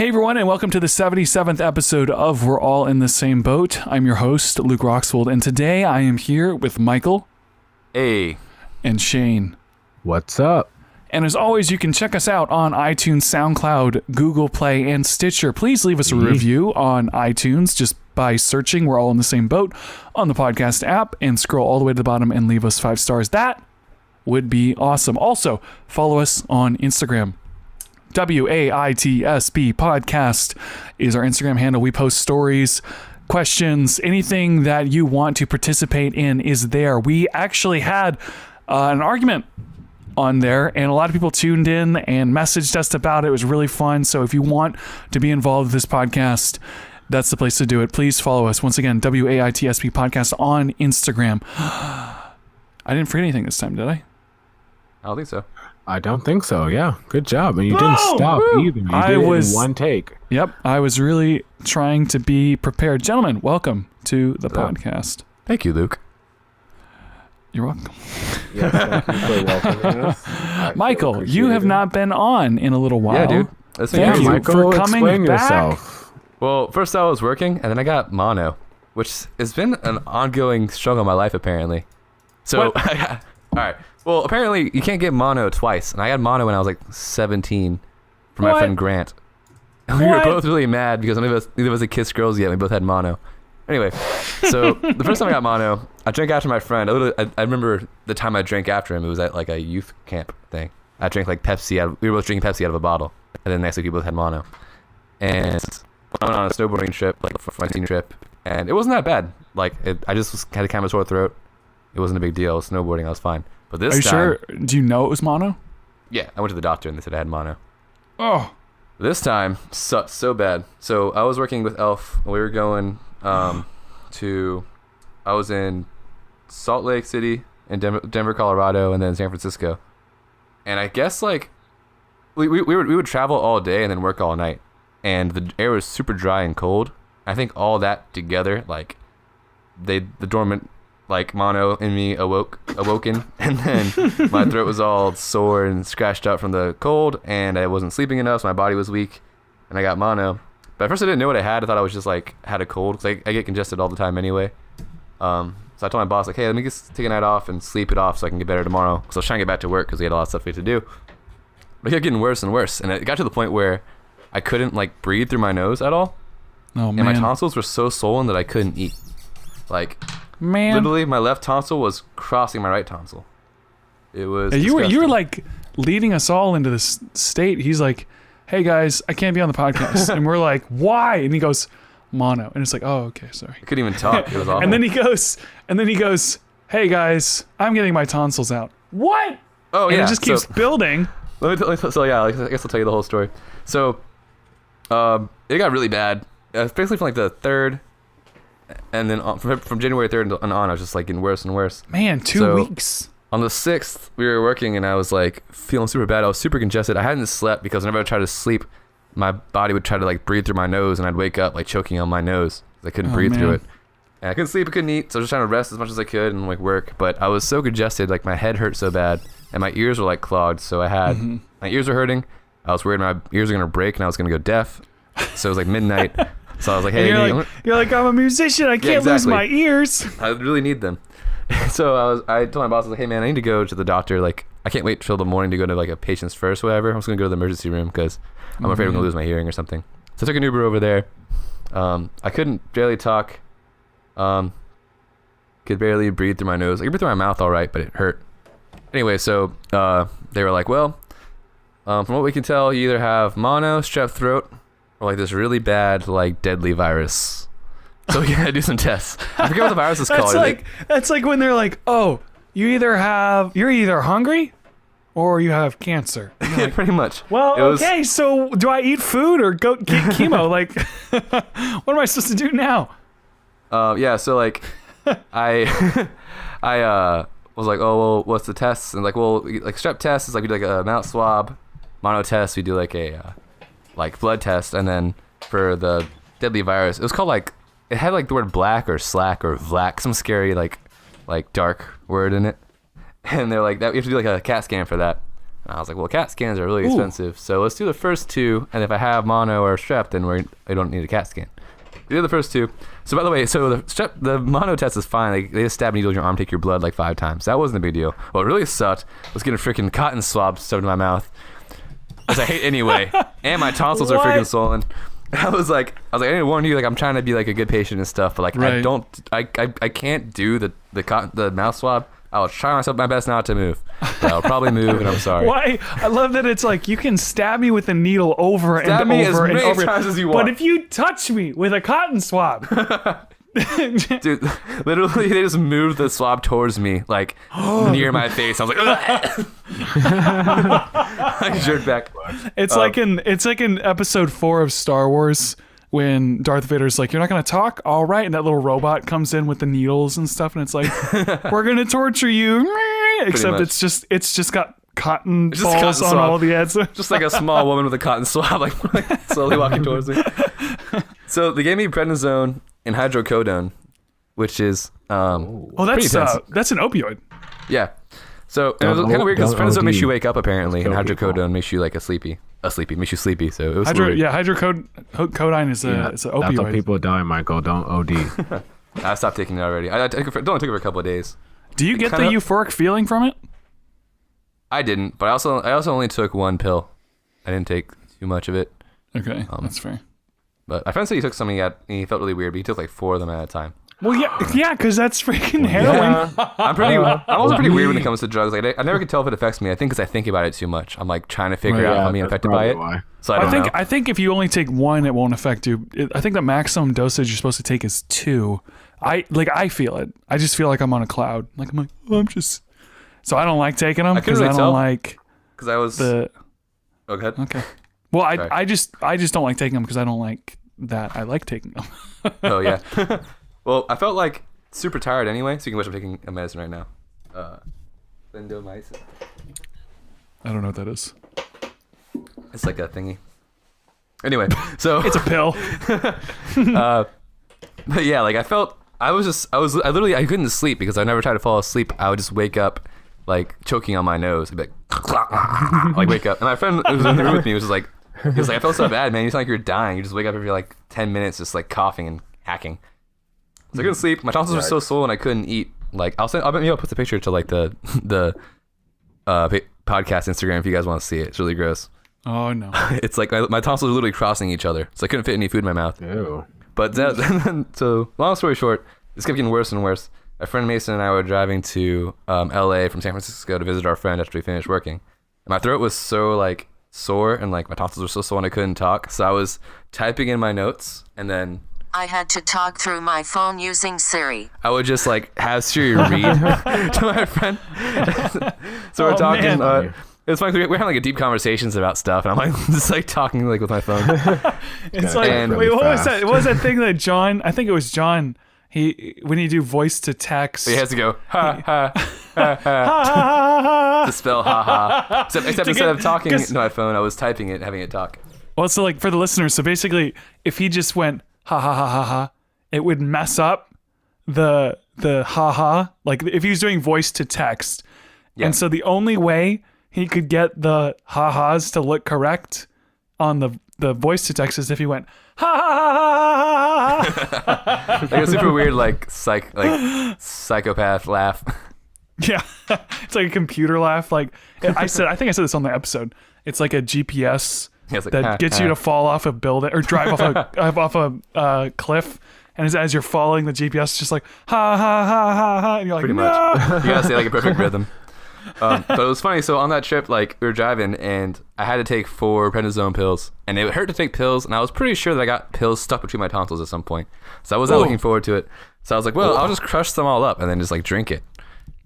Hey everyone, and welcome to the 77th episode of We're All in the Same Boat. I'm your host, Luke Roxwold, and today I am here with Michael. Hey. And Shane. What's up? And as always, you can check us out on iTunes, SoundCloud, Google Play, and Stitcher. Please leave us a review on iTunes just by searching We're All in the Same Boat on the podcast app and scroll all the way to the bottom and leave us 5 stars. That would be awesome. Also, follow us on Instagram. WAITSB podcast is our Instagram handle. We post stories, questions, anything that you want to participate in is there. We actually had an argument on there, and a lot of people tuned in and messaged us about it. It was really fun. So if you want to be involved with this podcast, that's the place to do it. Please follow us. Once again, WAITSB podcast on Instagram. I didn't forget anything this time, did I? I don't think so. I don't think so. Yeah, good job. And you didn't stop either. You did it in one take. Yep, I was really trying to be prepared. Gentlemen, welcome to the podcast. Thank you, Luke. You're welcome. Yes, thank you for welcoming us. Michael, you have not been on in a little while. Yeah, dude. Thank you Michael, for coming explain back. yourself. Well, first I was working, and then I got mono, which has been an ongoing struggle in my life, apparently. So, all right. Well, apparently you can't get mono twice, and I had mono when I was like 17 from my friend Grant. And we were both really mad because neither of us had kissed girls yet. We both had mono. Anyway, so the first time I got mono, I drank after my friend. I remember the time I drank after him. It was at like a youth camp thing. I drank like Pepsi. We were both drinking Pepsi out of a bottle, and then next week we both had mono. And I went on a snowboarding trip, like for my senior trip, and it wasn't that bad. Like I just had kind of a sore throat. It wasn't a big deal. Snowboarding, I was fine. But this Are you time, sure? Do you know it was mono? Yeah, I went to the doctor and they said I had mono. Oh. This time sucked so bad. So I was working with Elf. We were going I was in Salt Lake City, in Denver, Colorado, and then San Francisco. And I guess like we would travel all day and then work all night. And the air was super dry and cold. I think all that together, like the dormant like mono in me awoken, and then my throat was all sore and scratched up from the cold, and I wasn't sleeping enough, so my body was weak, and I got mono. But at first I didn't know what I had. I thought I was just like had a cold, because I get congested all the time anyway. So I told my boss like, hey, let me just take a night off and sleep it off so I can get better tomorrow, because I was trying to get back to work because we had a lot of stuff we had to do. But it kept getting worse and worse, and it got to the point where I couldn't like breathe through my nose at all. Oh man. And my tonsils were so swollen that I couldn't eat. Like, man, literally my left tonsil was crossing my right tonsil. It was you disgusting. were like leading us all into this state. He's like, hey guys, I can't be on the podcast. And we're like, why? And he goes, mono. And it's like, oh, okay, sorry. I couldn't even talk. It was awful. And then he goes, hey guys, I'm getting my tonsils out. What? Oh and yeah. it just keeps building. So yeah, I guess I'll tell you the whole story. So, it got really bad. Basically from like the 3rd, and then from January 3rd and on, I was just like getting worse and worse. Man, 2 weeks. On the 6th, we were working, and I was like feeling super bad. I was super congested. I hadn't slept because whenever I tried to sleep, my body would try to like breathe through my nose, and I'd wake up like choking on my nose. I couldn't breathe through it. And I couldn't sleep, I couldn't eat, so I was just trying to rest as much as I could and like work. But I was so congested, like my head hurt so bad, and my ears were like clogged. So I had my ears were hurting. I was worried my ears were gonna break, and I was gonna go deaf. So it was like midnight. So I was like, hey, you're like, I'm a musician. I can't lose my ears. I really need them. So I told my boss, I was like, hey man, I need to go to the doctor. Like, I can't wait till the morning to go to like a patient's first, whatever. I'm just gonna go to the emergency room because I'm afraid I'm gonna lose my hearing or something. So I took an Uber over there. I couldn't barely talk. Could barely breathe through my nose. I could breathe through my mouth all right, but it hurt. Anyway, so they were like, well, from what we can tell, you either have mono, strep throat, or like this really bad, like deadly virus. So we gotta do some tests. I forget what the virus is called. That's like when they're like, oh, you're either hungry or you have cancer. Yeah, Like, pretty much. well, okay, so do I eat food or go get chemo? Like, what am I supposed to do now? Yeah, so like, I was like, oh, well, what's the test? And like, well, like strep test is like we do like a mouth swab. Mono test, we do like a like blood test, and then for the deadly virus, it was called like, it had like the word black or slack or vlack, some scary like dark word in it. And they're like, that we have to do like a CAT scan for that. And I was like, well, CAT scans are really expensive, so let's do the first 2, and if I have mono or strep, then I don't need a CAT scan. We did the first 2. So by the way, the mono test is fine. They just stab a needle in your arm, take your blood like 5 times. That wasn't a big deal. What really sucked was getting a freaking cotton swab shoved in my mouth, which I hate anyway, and my tonsils are freaking swollen. I was like, I need to warn you, like I'm trying to be like a good patient and stuff, but like I can't do the mouth swab. I'll try my best not to move. But I'll probably move, and I'm sorry. Why? I love that it's like you can stab me with a needle over and over and over. Stab me as many times as you want. But if you touch me with a cotton swab, dude, literally they just moved the swab towards me, like near my face. I was like, I jerked back. It's like in episode 4 of Star Wars when Darth Vader's like, "You're not gonna talk, all right?" And that little robot comes in with the needles and stuff, and it's like, "We're gonna torture you," except it's just got cotton balls on all the ends. Just like a small woman with a cotton swab, like slowly walking towards me. So they gave me prednisone and hydrocodone, which is that's an opioid. Yeah. So and it was kind of weird because prednisone makes you wake up apparently, and hydrocodone makes you like makes you sleepy. So it was weird. Hydrocodone is it's an opioid. That's how people die, Michael. Don't OD. I stopped taking it already. I only took it for a couple of days. Do you get the euphoric feeling from it? I didn't, but I also only took 1 pill. I didn't take too much of it. Okay, that's fair. But my friend said he took something and he felt really weird, but he took like 4 of them at a time. Well, yeah, because that's freaking heroin. Yeah. I'm also pretty weird when it comes to drugs. Like I never can tell if it affects me. I think because I think about it too much. I'm like trying to figure out if I'm being affected by it. Why. So I think if you only take 1, it won't affect you. I think the maximum dosage you're supposed to take is 2. I feel it. I just feel like I'm on a cloud. Like I'm like, I'm just. So I don't like taking them because I don't like. Because I was. Oh, go ahead. Okay. Well, I just don't like taking them because I don't like that. I like taking them. Oh yeah. Well, I felt like super tired anyway. Speaking of which, I'm taking a medicine right now. Lindomycin. I don't know what that is. It's like a thingy. Anyway, so it's a pill. But yeah, like I couldn't sleep because I never tried to fall asleep. I would just wake up like choking on my nose. I'd be like wake up. And my friend who was in the room with me was like, I felt so bad, man. You sound like you're dying. You just wake up every like 10 minutes, just like coughing and hacking. So I couldn't sleep. My tonsils were so swollen I couldn't eat. Like I'll put the picture to like the podcast Instagram if you guys want to see it. It's really gross. Oh no. It's like my tonsils are literally crossing each other, so I couldn't fit any food in my mouth. Ew. But so long story short, this kept getting worse and worse. My friend Mason and I were driving to LA from San Francisco to visit our friend after we finished working. And my throat was so like sore and like my tonsils were so swollen I couldn't talk. So I was typing in my notes and then I had to talk through my phone using Siri. I would just like have Siri read to my friend. So we're talking. It's funny. We're having like a deep conversations about stuff, and I'm like just like talking like with my phone. It's like, wait, what was that? What was that thing that John? I think it was John. When you do voice to text, he has to go ha ha ha ha to spell ha ha. Except instead of talking to my phone, I was typing it, having it talk. Well, so like for the listeners, so basically, if he just went ha ha ha ha ha, it would mess up the ha ha. Like if he was doing voice to text, and so the only way he could get the ha-has to look correct on the voice to text is if he went ha ha ha ha ha. Like a super weird like psychopath laugh. Yeah, it's like a computer laugh. Like I think I said this on the episode. It's like a GPS that gets you to fall off a building or drive off a cliff. And as you're falling, the GPS is just like ha ha ha ha ha, and you're like, pretty no. much. You gotta say like a perfect rhythm. But it was funny. So on that trip, like we were driving, and I had to take 4 prednisone pills, and it hurt to take pills. And I was pretty sure that I got pills stuck between my tonsils at some point, so I wasn't looking forward to it. So I was like, well, I'll just crush them all up and then just like drink it.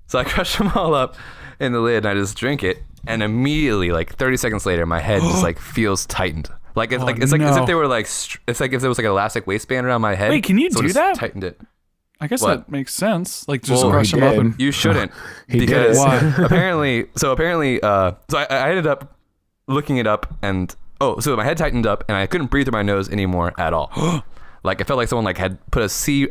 So I crushed them all up in the lid, and I just drink it, and immediately, like 30 seconds later, my head just like feels tightened. Like it's like as if they were like it's like if there was like an elastic waistband around my head. Wait, can you do that? Tightened it. I guess that makes sense. Like just crush them up. And you shouldn't because apparently, so I ended up looking it up and so my head tightened up and I couldn't breathe through my nose anymore at all. Like I felt like someone like had put a C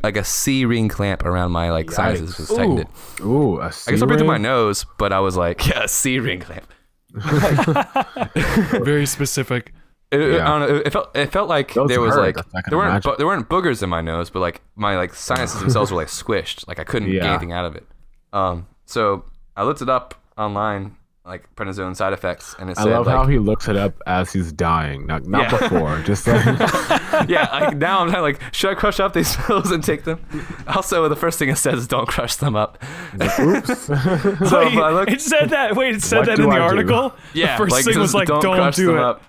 ring clamp around my like sinuses, just tightened it. Ooh, a I could still breathe through my nose, but I was like, yeah, a C ring clamp. Very specific. I don't know. It felt like Those there was hurt, like I can there weren't imagine. there weren't boogers in my nose, but like my like sinuses themselves were like squished. Like I couldn't get Yeah. anything out of it. So I looked it up online, like prednisone side effects, and it I said love like, how he looks it up as he's dying, not Yeah. before. Just like, yeah. Like now I'm like, should I crush up these pills and take them? Also, the first thing it says is don't crush them up. oops. So Wait, I looked, it said that. Wait, it said What that do in the I do? article. yeah, The first thing was like, don't crush do them it. up.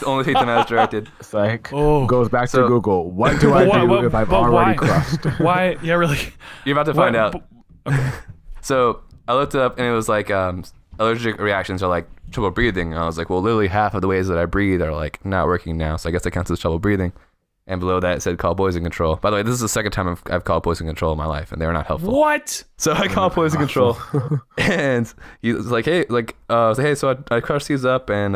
Only take them as directed. It's like Oh. goes back So- to Google. What do I do if I've but already why? crushed? Why? Yeah, really. You're about to find What- out. So I looked it up and it was like allergic reactions are like trouble breathing. And I was like, well, literally half of the ways that I breathe are like not working now. So I guess that counts as trouble breathing. And below that it said call poison control. By the way, this is the second time I've called poison control in my life, and they were not helpful. What? So I called poison control, and he was like, "Hey, like, I was like, hey, so I crushed these up, and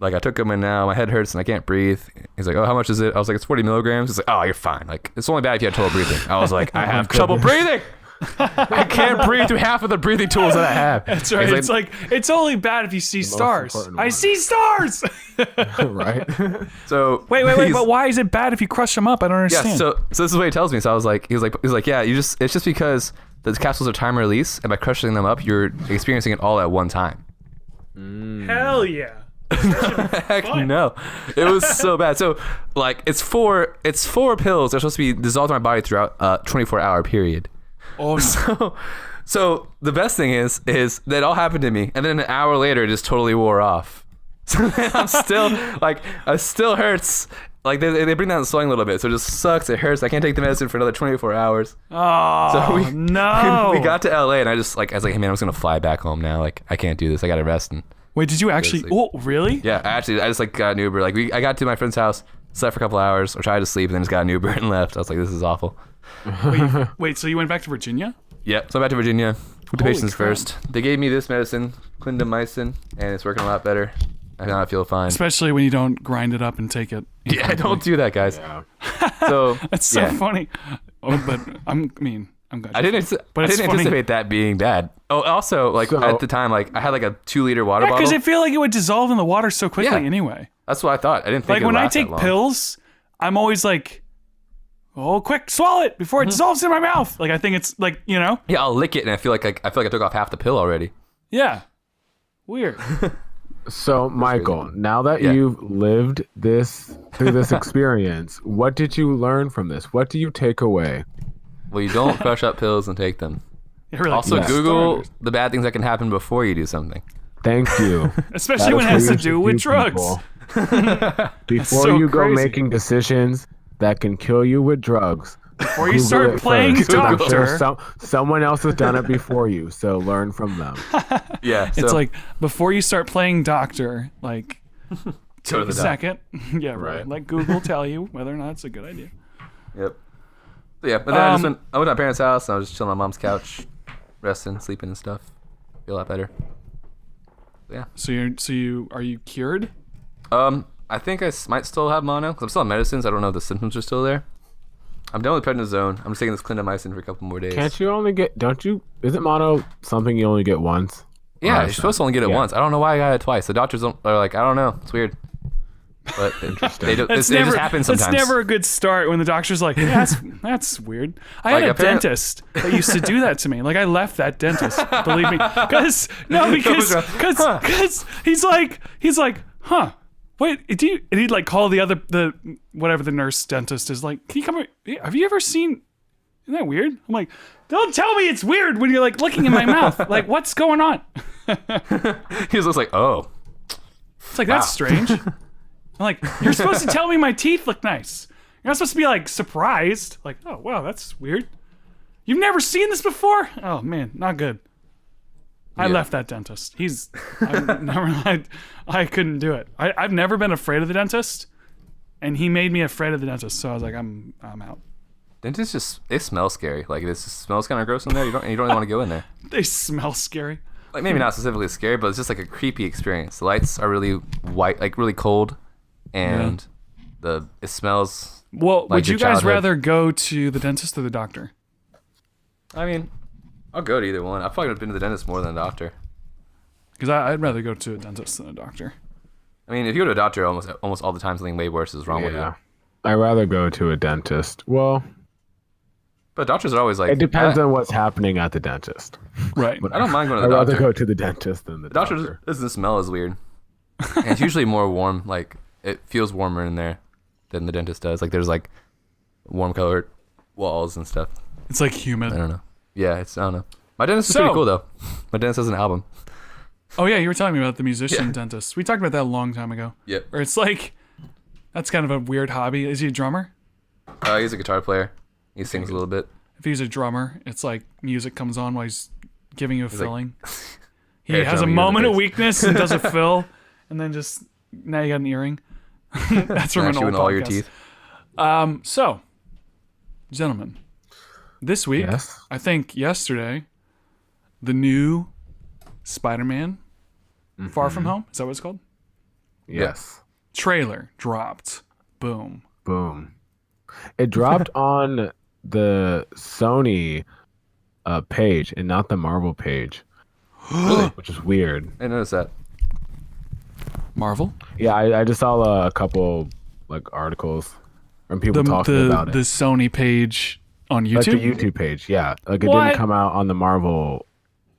like I took them, and now my head hurts and I can't breathe." He's like, "Oh, how much is it?" I was like, "It's 40 milligrams." He's like, "Oh, you're fine. Like, it's only bad if you have trouble breathing." I was like, "I have trouble breathing. I can't breathe through half of the breathing tools that I have." That's right. He's It's like it's only bad if you see stars. important I one. see stars. Right? So Wait. he's- But why is it bad if you crush them up? I don't understand. Yeah, so this is what he tells me. So I was like, he was like, yeah, it's just because the capsules are time release, and by crushing them up, you're experiencing it all at one time. Hell yeah. Heck no, it was so bad. So like, it's four pills. They're supposed to be dissolved in my body throughout a 24-hour period. Oh, no. So the best thing is that all happened to me, and then an hour later, it just totally wore off. So then I'm still like, it still hurts. Like they bring down the swelling a little bit, so it just sucks. It hurts. I can't take the medicine for another 24 hours. Oh, So no. we got to LA, and I was like, hey man, I'm just gonna fly back home now. Like I can't do this. I gotta rest. And Wait, did you actually? Like- Oh, really? yeah, I just like got an Uber. Like I got to my friend's house, slept for a couple hours, or tried to sleep, and then just got an Uber and left. I was like, this is awful. Wait, so you went back to Virginia? Yep. So I'm back to Virginia. With the Holy patients crap. first. They gave me this medicine, clindamycin, and it's working a lot better. I now feel fine. Especially when you don't grind it up and take it. Yeah, don't do that, guys. Yeah. So That's so yeah. funny. Oh, but I'm glad. I didn't But it's funny. anticipate that being bad. Oh, also, like So- at the time, like I had like a 2-liter water Yeah, bottle. because I feel like it would dissolve in the water so quickly Yeah. anyway. That's what I thought. I didn't think Like it would when I last that take long. pills, I'm always like, "Oh, quick, swallow it before Mm-hmm. it dissolves in my mouth." Like I think it's like Yeah, I'll lick it, and I feel like I took off half the pill already. yeah, weird. So, Michael, now that Yeah. you've lived through this experience, what did you learn from this? What do you take away? Well, you don't crush up pills and take them. You're like, Also, yeah. Google Starters. the bad things that can happen before you do something. Thank you. Especially That when it is has what to you do with should drugs. people. Before so you go crazy. making decisions that can kill you with drugs, Before you Google start it playing first. I'm doctor, sure someone else has done it before you, so learn from them. Yeah, it's like before you start playing doctor, like go to take a the second. Yeah, right. Right. Let Google tell you whether or not it's a good idea. Yep. So, yeah, but then I went to my parents' house, and I was just chilling on my mom's couch, resting, sleeping, and stuff. Feel a lot better. Yeah. So are you cured? I think I might still have mono because I'm still on medicines. I don't know if the symptoms are still there. I'm done with prednisone. I'm just taking this clindamycin for a couple more days. Can't you only get? Don't you? Isn't mono something you only get once? Yeah, Or you're supposed to only get it yeah. once. I don't know why I got it twice. The doctors are like, I don't know. It's weird. But they do, it just happens sometimes. That's never a good start when the doctor's like, yeah, that's weird. I had Like, a apparent- dentist that used to do that to me. Like I left that dentist, believe me, because he's like, huh? Wait, and he'd like call the whatever the nurse dentist is like, can you come here? Have you ever seen? Isn't that weird? I'm like, don't tell me it's weird when you're like looking in my mouth. Like, what's going on? He was just like, oh. It's like, that's strange. I'm like, you're supposed to tell me my teeth look nice. You're not supposed to be like surprised. Like, oh, wow, that's weird. You've never seen this before? Oh, man, not good. I Yeah. left that dentist. I couldn't do it. I've never been afraid of the dentist, and he made me afraid of the dentist. So I was like, I'm out. Dentists it smells scary. Like, it smells kind of gross in there. You don't really want to go in there. They smell scary. Like, maybe not specifically scary, but it's just like a creepy experience. The lights are really white, like really cold, and it smells. Well, Like would you your guys childhood. rather go to the dentist or the doctor? I mean, I'll go to either one. I've probably been to the dentist more than a doctor. Because I'd rather go to a dentist than a doctor. I mean, if you go to a doctor, almost all the time something way worse is wrong with you. I'd rather go to a dentist. Well, but doctors are always like... it depends on what's happening at the dentist. Right. I don't mind going to I'd the rather doctor. go to the dentist than the Doctor doctor. doesn't smell as weird. And it's usually more warm. Like, it feels warmer in there than the dentist does. Like, there's like warm colored walls and stuff. It's like humid. I don't know. Yeah, I don't know. My dentist is pretty cool though. My dentist has an album. Oh yeah, you were telling me about the musician dentist. We talked about that a long time ago. Yep. Or it's like, that's kind of a weird hobby. Is he a drummer? He's a guitar player. He sings a little bit. If he's a drummer, it's like music comes on while he's giving you a filling. He Hair has a drumming in the moment of face. weakness and does a fill, and then just now you got an earring. That's from an Smash you old in all your podcast. teeth. So, gentlemen, this week, Yes. I think yesterday, the new Spider-Man Far From Home, is that what it's called? Yes. Trailer dropped. Boom. Boom. It dropped on the Sony page and not the Marvel page. Really? Which is weird. I noticed that. Marvel? Yeah, I just saw a couple like articles and people talking about the it. Sony page on YouTube? Like the YouTube page, yeah. Like it What? didn't come out on the Marvel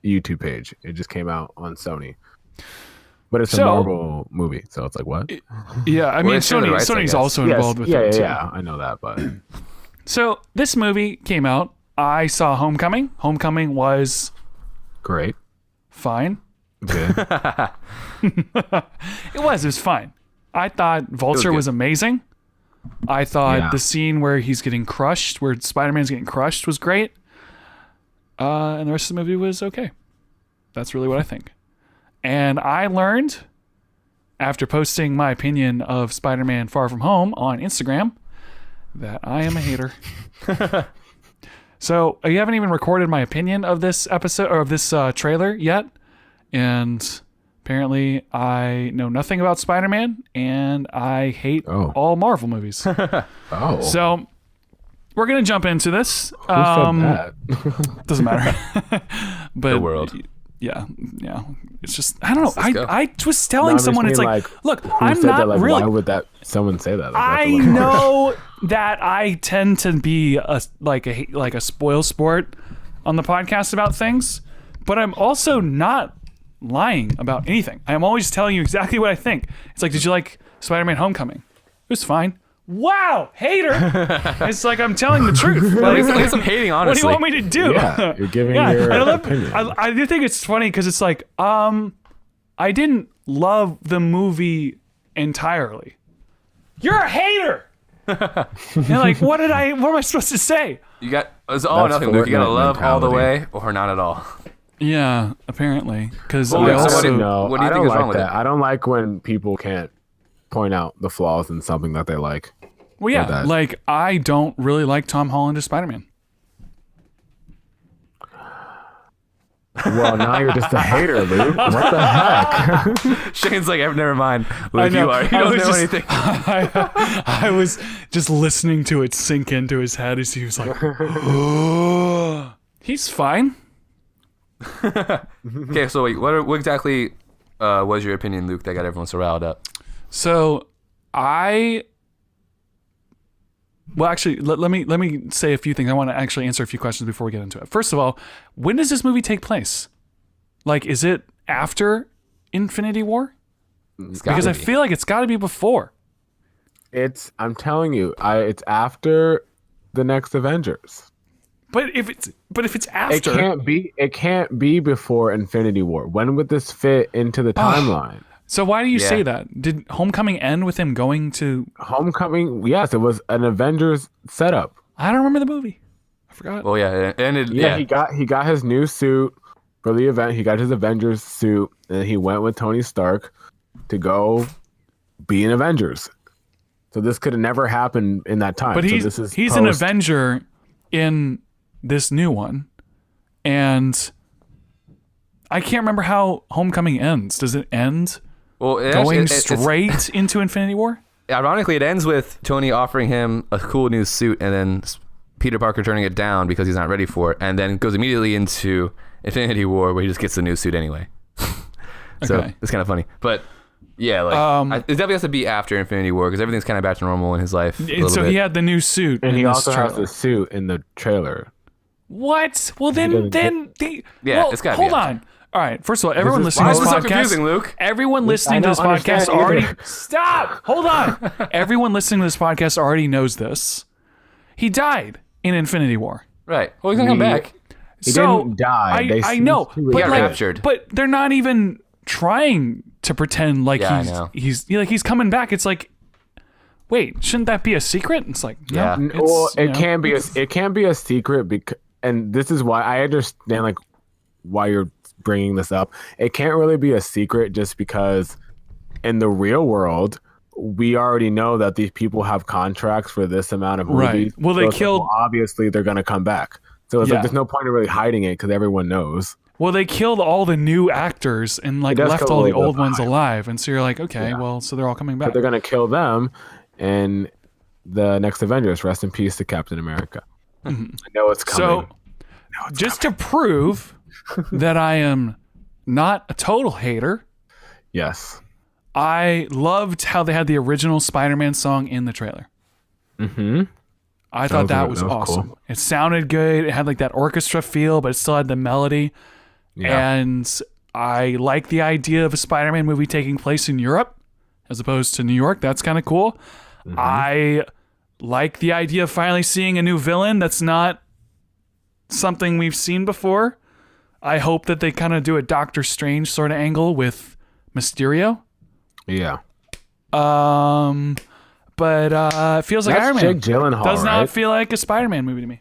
YouTube page. It just came out on Sony. But it's a So- Marvel movie, so it's like what? Yeah, I mean, they share the rights, I Sony's guess. also involved with yeah, it, too. yeah, I know that, but So, this movie came out. I saw Homecoming. Homecoming was great. fine. Good. It was fine. I thought Vulture good. was amazing. I thought Yeah. the scene where he's getting crushed, where Spider-Man's getting crushed, was great. And the rest of the movie was okay. That's really what I think. And I learned, after posting my opinion of Spider-Man Far From Home on Instagram, that I am a hater. So you haven't even recorded my opinion of this episode or of this trailer yet. And apparently I know nothing about Spider-Man and I hate all Marvel movies. Oh, So we're going to jump into this. who said that? Doesn't matter. But The world. Yeah. It's just, I don't know. Let's go. I was telling No, I'm just someone, it's mean, like, look, Who I'm said not that? Like, really. why would that someone say that? Like, that's I a little harsh. know that I tend to be like a spoil sport on the podcast about things, but I'm also not lying about anything. I'm always telling you exactly what I think. It's like, did you like Spider-Man Homecoming? It was fine. Wow, hater! It's like I'm telling the truth. At Like, least I'm hating, what do honestly. you want me to do? Yeah, you're giving Yeah, your I love- opinion. I do think it's funny because it's like, I didn't love the movie entirely. You're a hater. And like, what am I supposed to say? You got it's all or That's nothing, Luke. You gotta Fortnite love all the mentality. way or not at all. Yeah, apparently, because Well, I wait, so also what do you- No, what do you I think don't is wrong like with that. it? I don't like when people can't point out the flaws in something that they like. well, yeah, that. like I don't really like Tom Holland as Spider-Man. Well, now you're just a hater, Luke. What the heck? Shane's like, never mind. Luke, know. you are. You I don't was know just- anything. I was just listening to it sink into his head as he was like, he's fine. Okay, so wait, what exactly was your opinion, Luke, that got everyone so riled up? So well, actually, let me say a few things. I want to actually answer a few questions before we get into it. First of all, when does this movie take place? Like, is it after Infinity War? Because I feel like it's got to be before. I'm telling you, it's after the next Avengers. But if it's after, It can't be before Infinity War. When would this fit into the timeline? so why do you Yeah. say that? Did Homecoming end with him going to? Homecoming, yes, it was an Avengers setup. I don't remember the movie. I forgot. Well, yeah, it ended. Yeah, Yeah, he got his new suit for the event. He got his Avengers suit, and he went with Tony Stark to go be an Avengers. So this could have never happened in that time. But So he's this is an post- Avenger in this new one, and I can't remember how Homecoming ends. Does it end well, it going actually, straight into Infinity War? ironically, it ends with Tony offering him a cool new suit, and then Peter Parker turning it down because he's not ready for it, and then goes immediately into Infinity War, where he just gets the new suit anyway. So Okay. it's kind of funny. But yeah, like it definitely has to be after Infinity War because everything's kind of back to normal in his life. And so he had the new suit. And in he this also has trailer. the suit in the trailer. What? Well, doesn't Yeah, well, it's gotta be hold after. on. All right. First of all, everyone is- listening Why to is this this so podcast, confusing, Luke? everyone listening to I this don't podcast understand already either. stop. Hold on. Everyone listening to this podcast already knows this. He died in Infinity War. Right. Well, he's gonna come back. He So, didn't die. I know, he but got like, raptured. but they're not even trying to pretend like Yeah, I know. he's coming back. It's like, wait, shouldn't that be a secret? It's like, no, Yeah. it's, Well, you it know, can be it can be a secret because, and this is why I understand like why you're bringing this up. It can't really be a secret just because in the real world we already know that these people have contracts for this amount of Right. movies. Well, they it's like, killed- obviously they're gonna come back. So it's Yeah. like there's no point in really hiding it because everyone knows. Well, they killed all the new actors and like It does left kill all a the little bit old of ones hype. alive, and so you're like, okay, well, so they're all coming back. But they're gonna kill them, and the next Avengers. Rest in peace to Captain America. I know it's coming. So, just to prove that I am not a total hater, Yes. I loved how they had the original Spider-Man song in the trailer. Mm-hmm. I thought that was that was awesome. cool. It sounded good. It had like that orchestra feel, but it still had the melody. Yeah. And I like the idea of a Spider-Man movie taking place in Europe as opposed to New York. That's kind of cool. Mm-hmm. I like the idea of finally seeing a new villain that's not something we've seen before. I hope that they kind of do a Doctor Strange sort of angle with Mysterio. Yeah. But it feels like That's Iron Man. Jake Gyllenhaal, Does not right? feel like a Spider-Man movie to me.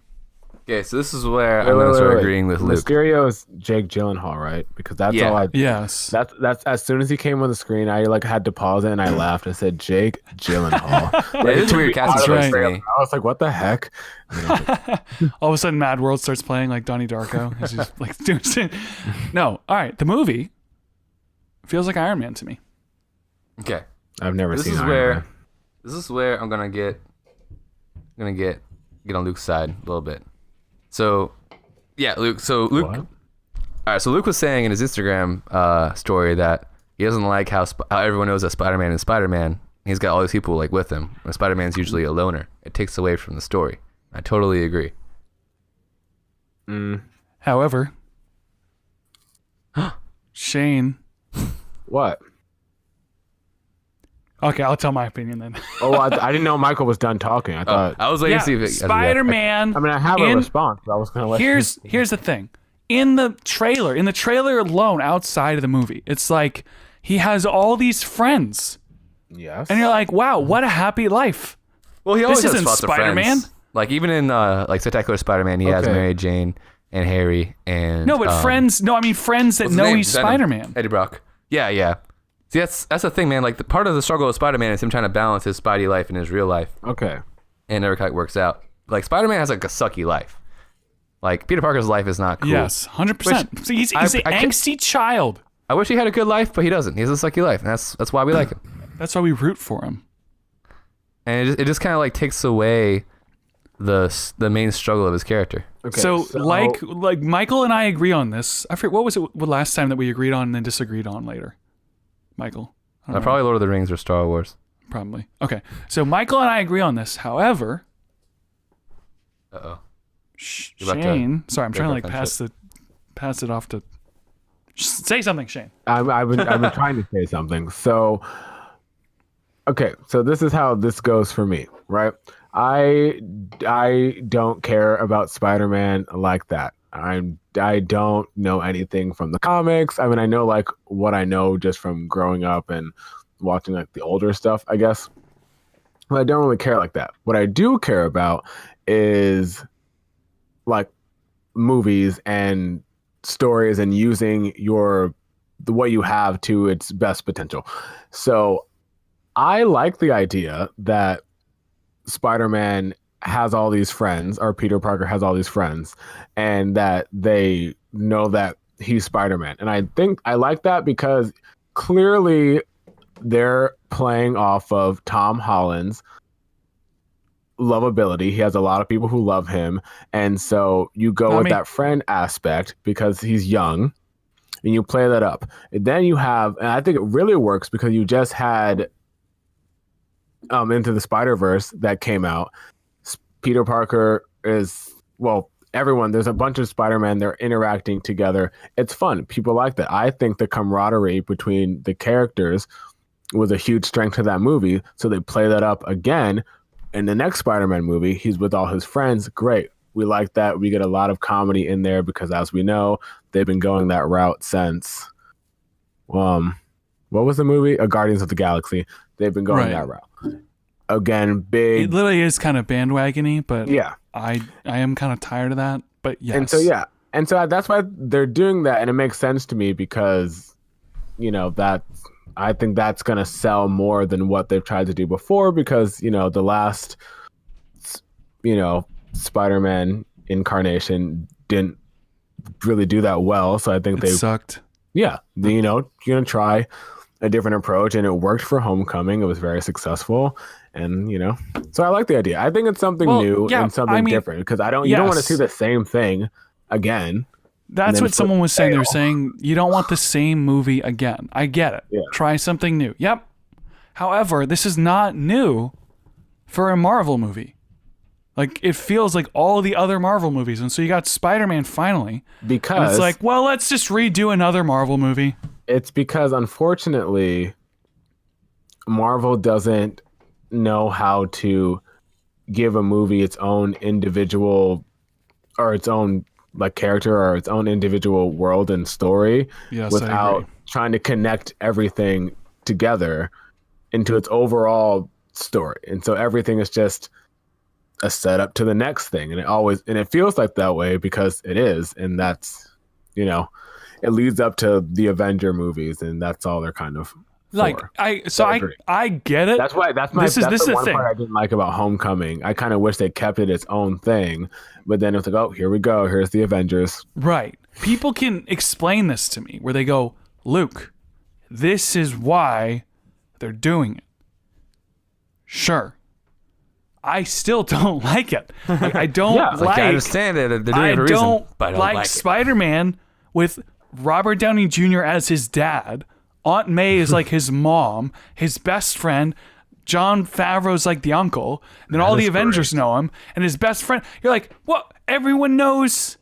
Okay, so this is where I'm gonna start agreeing with Luke. Mysterio is Jake Gyllenhaal, right? Because that's Yeah. all I. Yes. That's as soon as he came on the screen, I like had to pause it and I laughed and said Jake Gyllenhaal. Yeah, it's weird casting That's choice right. for me. I was like, what the heck? All of a sudden, Mad World starts playing like Donnie Darko. He's just like doing shit. No, all right. The movie feels like Iron Man to me. Okay, I've never this seen is Iron where Man. this is where I'm gonna get on Luke's side a little bit. So yeah, Luke. So Luke. What? All right. So Luke was saying in his Instagram story that he doesn't like how everyone knows that Spider-Man is Spider-Man. He's got all these people like with him. When Spider-Man's usually a loner. It takes away from the story. I totally agree. However, Shane. What? Okay, I'll tell my opinion then. Oh, I didn't know Michael was done talking. I thought. I was waiting Yeah, to see if it, Spider-Man. I mean, I have a response. But I was gonna let. Here's the thing. In the trailer alone, outside of the movie, it's like he has all these friends, Yes. and you're like, wow, what a happy life. Well, he always This has isn't lots of Spider-Man. friends. Like even in like Spectacular Spider-Man, he has Okay. Mary Jane and Harry and No, but friends. No, I mean friends that what's his know name? he's Venom. Spider-Man. Eddie Brock. Yeah, yeah. See, that's the thing, man. Like part of the struggle of Spider-Man is him trying to balance his Spidey life and his real life, Okay. and it never quite works out. Like Spider-Man has like a sucky life. Like Peter Parker's life is not cool. Yes, 100%. So he's an I can't- angsty child. I wish he had a good life, but he doesn't. He has a sucky life, and that's why we like him. That's why we root for him. And it just kind of like takes away the main struggle of his character. Okay. So like Michael and I agree on this. I forget what was it the last time that we agreed on and then disagreed on later. Michael, I don't know. Probably Lord of the Rings or Star Wars. Probably. Okay. So Michael and I agree on this. However, Uh-oh. You're about to Shane, sorry, I'm break trying to our like pass it off to say something, Shane. I've been trying to say something. So, okay, so this is how this goes for me, right? I don't care about Spider-Man like that. I don't know anything from the comics. I mean, I know like what I know just from growing up and watching like the older stuff, I guess. But I don't really care like that. What I do care about is like movies and stories and using what you have to its best potential. So I like the idea that Spider-Man has all these friends, or Peter Parker has all these friends, and that they know that he's Spider-Man. And I think I like that because clearly they're playing off of Tom Holland's lovability. He has a lot of people who love him. And so you go with that friend aspect because he's young. and you play that up. And then you have, and I think it really works because you just had Into the Spider-Verse that came out. Peter Parker is, well, everyone, there's a bunch of Spider-Man, they're interacting together. It's fun. People like that. I think the camaraderie between the characters was a huge strength to that movie. So they play that up again in the next Spider-Man movie. He's with all his friends. Great. We like that. We get a lot of comedy in there because, as we know, they've been going that route since what was the movie? Guardians of the Galaxy. They've been going that route. Again, big. It literally is kind of bandwagony, but yeah, I am kind of tired of that. But yes. And so that's why they're doing that, and it makes sense to me because, that I think that's gonna sell more than what they've tried to do before. Because the last, Spider-Man incarnation didn't really do that well. So I think they sucked. Yeah, you're gonna try a different approach, and it worked for Homecoming. It was very successful, and so I like the idea. I think it's something new and something different because you don't want to see the same thing again. That's what someone was saying. They're saying you don't want the same movie again. I get it. Yeah. Try something new. Yep. However, this is not new for a Marvel movie. Like, it feels like all the other Marvel movies, and so you got Spider-Man finally. Because it's like, well, let's just redo another Marvel movie. It's because, unfortunately, Marvel doesn't know how to give a movie its own individual or its own character or its own individual world and story without trying to connect everything together into its overall story. And so everything is just a setup to the next thing. And it feels like that way because it is. And that's, it leads up to the Avenger movies, and that's all they're kind of for. I get it. That's the one part I didn't like about Homecoming. I kind of wish they kept it its own thing, but then it's like, oh, here we go. Here's the Avengers. Right. People can explain this to me where they go, Luke, this is why they're doing it. Sure. I still don't like it. I don't I understand it. They're doing it for a reason, but I don't like Spider-Man with Robert Downey Jr. as his dad. Aunt May is like his mom. His best friend, Jon Favreau's like the uncle. And then all the Avengers know him. And his best friend. You're like, what? Everyone knows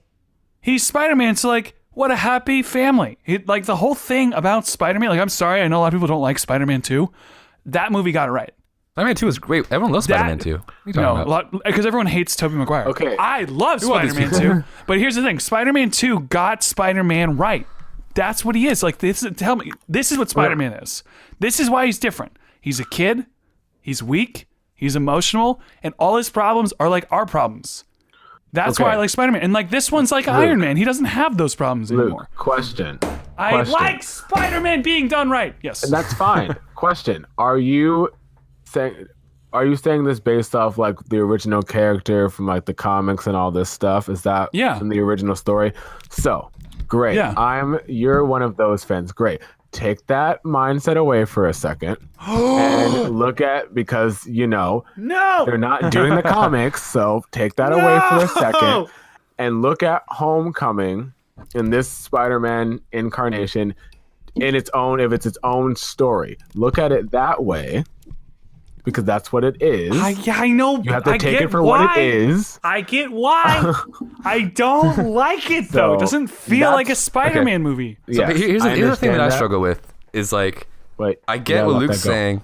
he's Spider-Man. So what a happy family. The whole thing about Spider-Man. I'm sorry, I know a lot of people don't like Spider-Man 2. That movie got it right. Spider-Man 2 is great. Everyone loves Spider-Man 2. Because everyone hates Tobey Maguire. Okay. I love Spider-Man 2. But here's the thing. Spider-Man 2 got Spider-Man right. That's what he is. Tell me, this is what Spider-Man is. This is why he's different. He's a kid. He's weak. He's emotional. And all his problems are like our problems. That's why I like Spider-Man. And this one's like Iron Man. He doesn't have those problems anymore. Question. I like Spider-Man being done right. Yes. And that's fine. Question. Are you saying this based off the original character from the comics and all this stuff? Is that from the original story? So great. Yeah. You're one of those fans. Great. Take that mindset away for a second and look at, because no, they're not doing the comics. So take that away for a second and look at Homecoming in this Spider-Man incarnation if it's its own story. Look at it that way. Because that's what it is. I know. You have to take it for what it is. I get why. I don't like it, though. It doesn't feel like a Spider-Man movie. So here's the thing that I struggle with is I get what Luke's saying,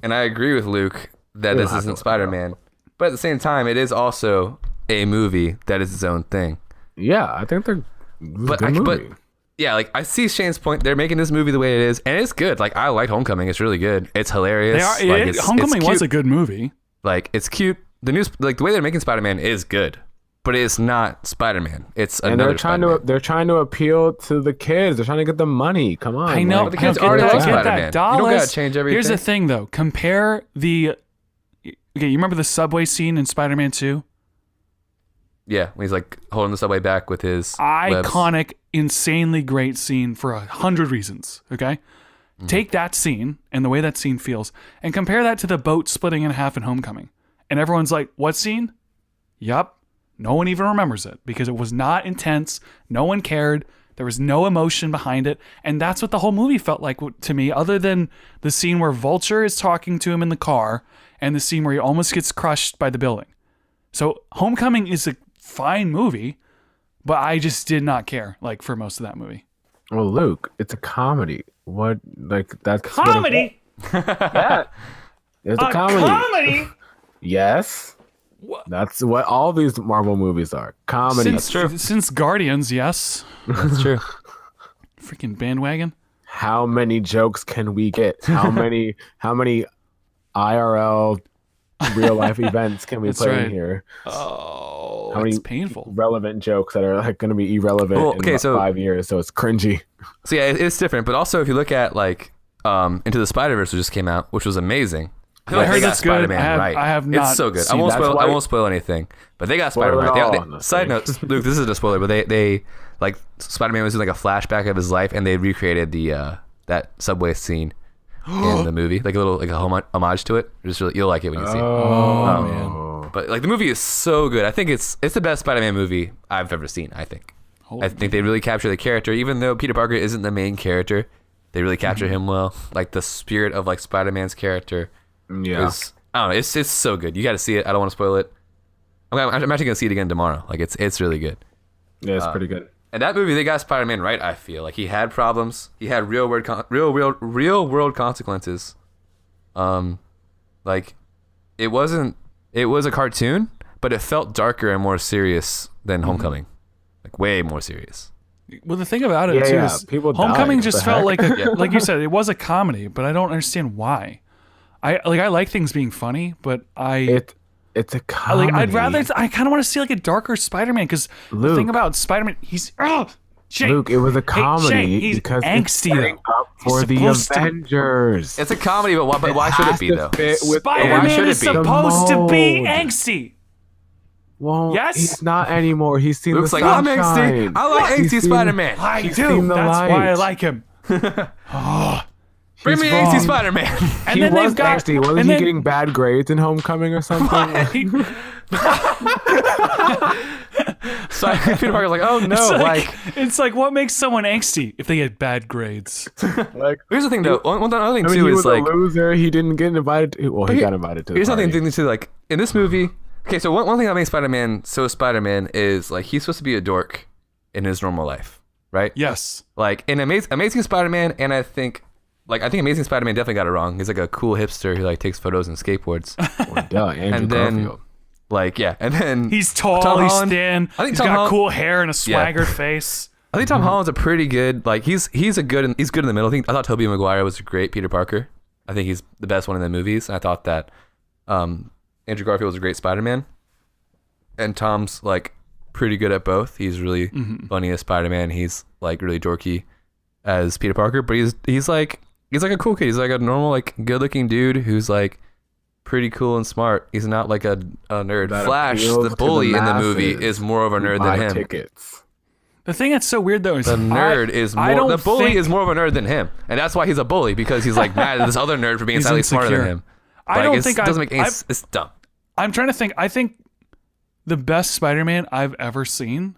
and I agree with Luke that this isn't Spider-Man. But at the same time, it is also a movie that is its own thing. Yeah, I think they're good movie. Yeah, I see Shayne's point. They're making this movie the way it is, and it's good. I like Homecoming. It's really good. It's hilarious. Homecoming was a good movie. It's cute. The way they're making Spider-Man is good, but it's not Spider-Man. It's another. They're trying to appeal to the kids. They're trying to get the money. Come on. I know. The kids already like Spider-Man. You don't gotta change everything. Here's the thing, though. Compare the. Okay, you remember the subway scene in Spider-Man 2? Yeah, when he's holding the subway back with his iconic, webs. Insanely great scene for 100 reasons. Okay, take that scene and the way that scene feels, and compare that to the boat splitting in half in Homecoming, and everyone's like, "What scene?" Yup, no one even remembers it because it was not intense. No one cared. There was no emotion behind it. And that's what the whole movie felt like to me, other than the scene where Vulture is talking to him in the car and the scene where he almost gets crushed by the building. So Homecoming is a fine movie, but I just did not care like for most of that movie. Well, Luke, it's a comedy. What, like, that's Comedy? Yeah. It's a comedy. Comedy? Yes. What? That's what all these Marvel movies are. Comedy. Since Guardians, yes. That's true. Freaking bandwagon. How many jokes can we get? How many IRL real life events can we That's play right. in here? Oh, How many it's painful. relevant jokes that are like going to be irrelevant Well, in okay, about so- 5 years, so it's cringy. So yeah, it's different. But also, if you look at like Into the Spider-Verse, which just came out, which was amazing. I feel I like heard they got that's good. Spider-Man right. I have not It's so good. I seen won't that. spoil. That's I why- won't spoil anything. But they got Spoil Spider-Man it right. all. Side note, Luke, this isn't a spoiler, but they like Spider-Man was in like a flashback of his life, and they recreated the that subway scene in the movie, like a homage to it. Just really, you'll like it when you see it. Oh, man. But like the movie is so good. I think it's the best Spider-Man movie I've ever seen. I think. I think they really capture the character, even though Peter Parker isn't the main character. They really capture him well. Like the spirit of like Spider-Man's character. Yeah. Is, I don't know. It's so good. You got to see it. I don't want to spoil it. I'm actually gonna see it again tomorrow. Like it's really good. Yeah, it's pretty good. And that movie, they got Spider-Man right. I feel like he had problems. He had real world consequences. Like it was a cartoon, but it felt darker and more serious than Homecoming. Like way more serious. Well, the thing about it too is people Homecoming died. just The felt heck? like like you said, it was a comedy, but I don't understand why. I like things being funny, but It's a comedy. I'd rather I kind of want to see like a darker Spider-Man because the Luke. thing about Spider-Man, he's Shane, Luke, it was a hey, comedy Shane, he's because angsty it's setting though. up for He's the supposed to- Avengers. It's a comedy, but why should it be though? Spider-Man should is it be? supposed to be mold. angsty. Well, Yes? he's not anymore. He's seen Looks the like I'm sunshine. angsty. I like He's angsty seen- Spider-Man. I He's do. seen the That's why I light. like him. Bring me He's angsty wrong. Spider-Man. And He then was they've got angsty. Wasn't and he then- getting bad grades in Homecoming or something? So Peter Parker's like, oh no, it's like what makes someone angsty if they get bad grades? Like, Here's the thing though. One other thing I mean, too he is was like a loser. He didn't get invited. He got invited to. Here's the another party. thing too. Like in this movie, okay. So one thing that makes Spider-Man so Spider-Man is like he's supposed to be a dork in his normal life, right? Yes. Like in Amazing Spider-Man, and I think Amazing Spider-Man definitely got it wrong. He's like a cool hipster who like takes photos and skateboards. Well, duh, Andrew And then- Garfield. Like yeah, and then He's tall, Tom he's Holland- thin, I think he's Tom got Holland- cool hair and a swagger face. I think Tom Holland's a pretty good. Like he's good in the middle. I thought Tobey Maguire was a great Peter Parker. I think he's the best one in the movies. And I thought that Andrew Garfield was a great Spider-Man, and Tom's like pretty good at both. He's really funny as Spider-Man. He's like really dorky as Peter Parker, but he's like a cool kid. He's like a normal like good-looking dude who's like pretty cool and smart. He's not like a nerd. That Flash, appeals the to bully the in the movie, masses. is more of a nerd Buy than him. tickets. The thing that's so weird though is The nerd is more. The bully is more of a nerd than him, and that's why he's a bully because he's like mad at this other nerd for being He's slightly smarter than insecure. him. I don't think it doesn't I've- make any. It's dumb. I'm trying to think. I think the best Spider-Man I've ever seen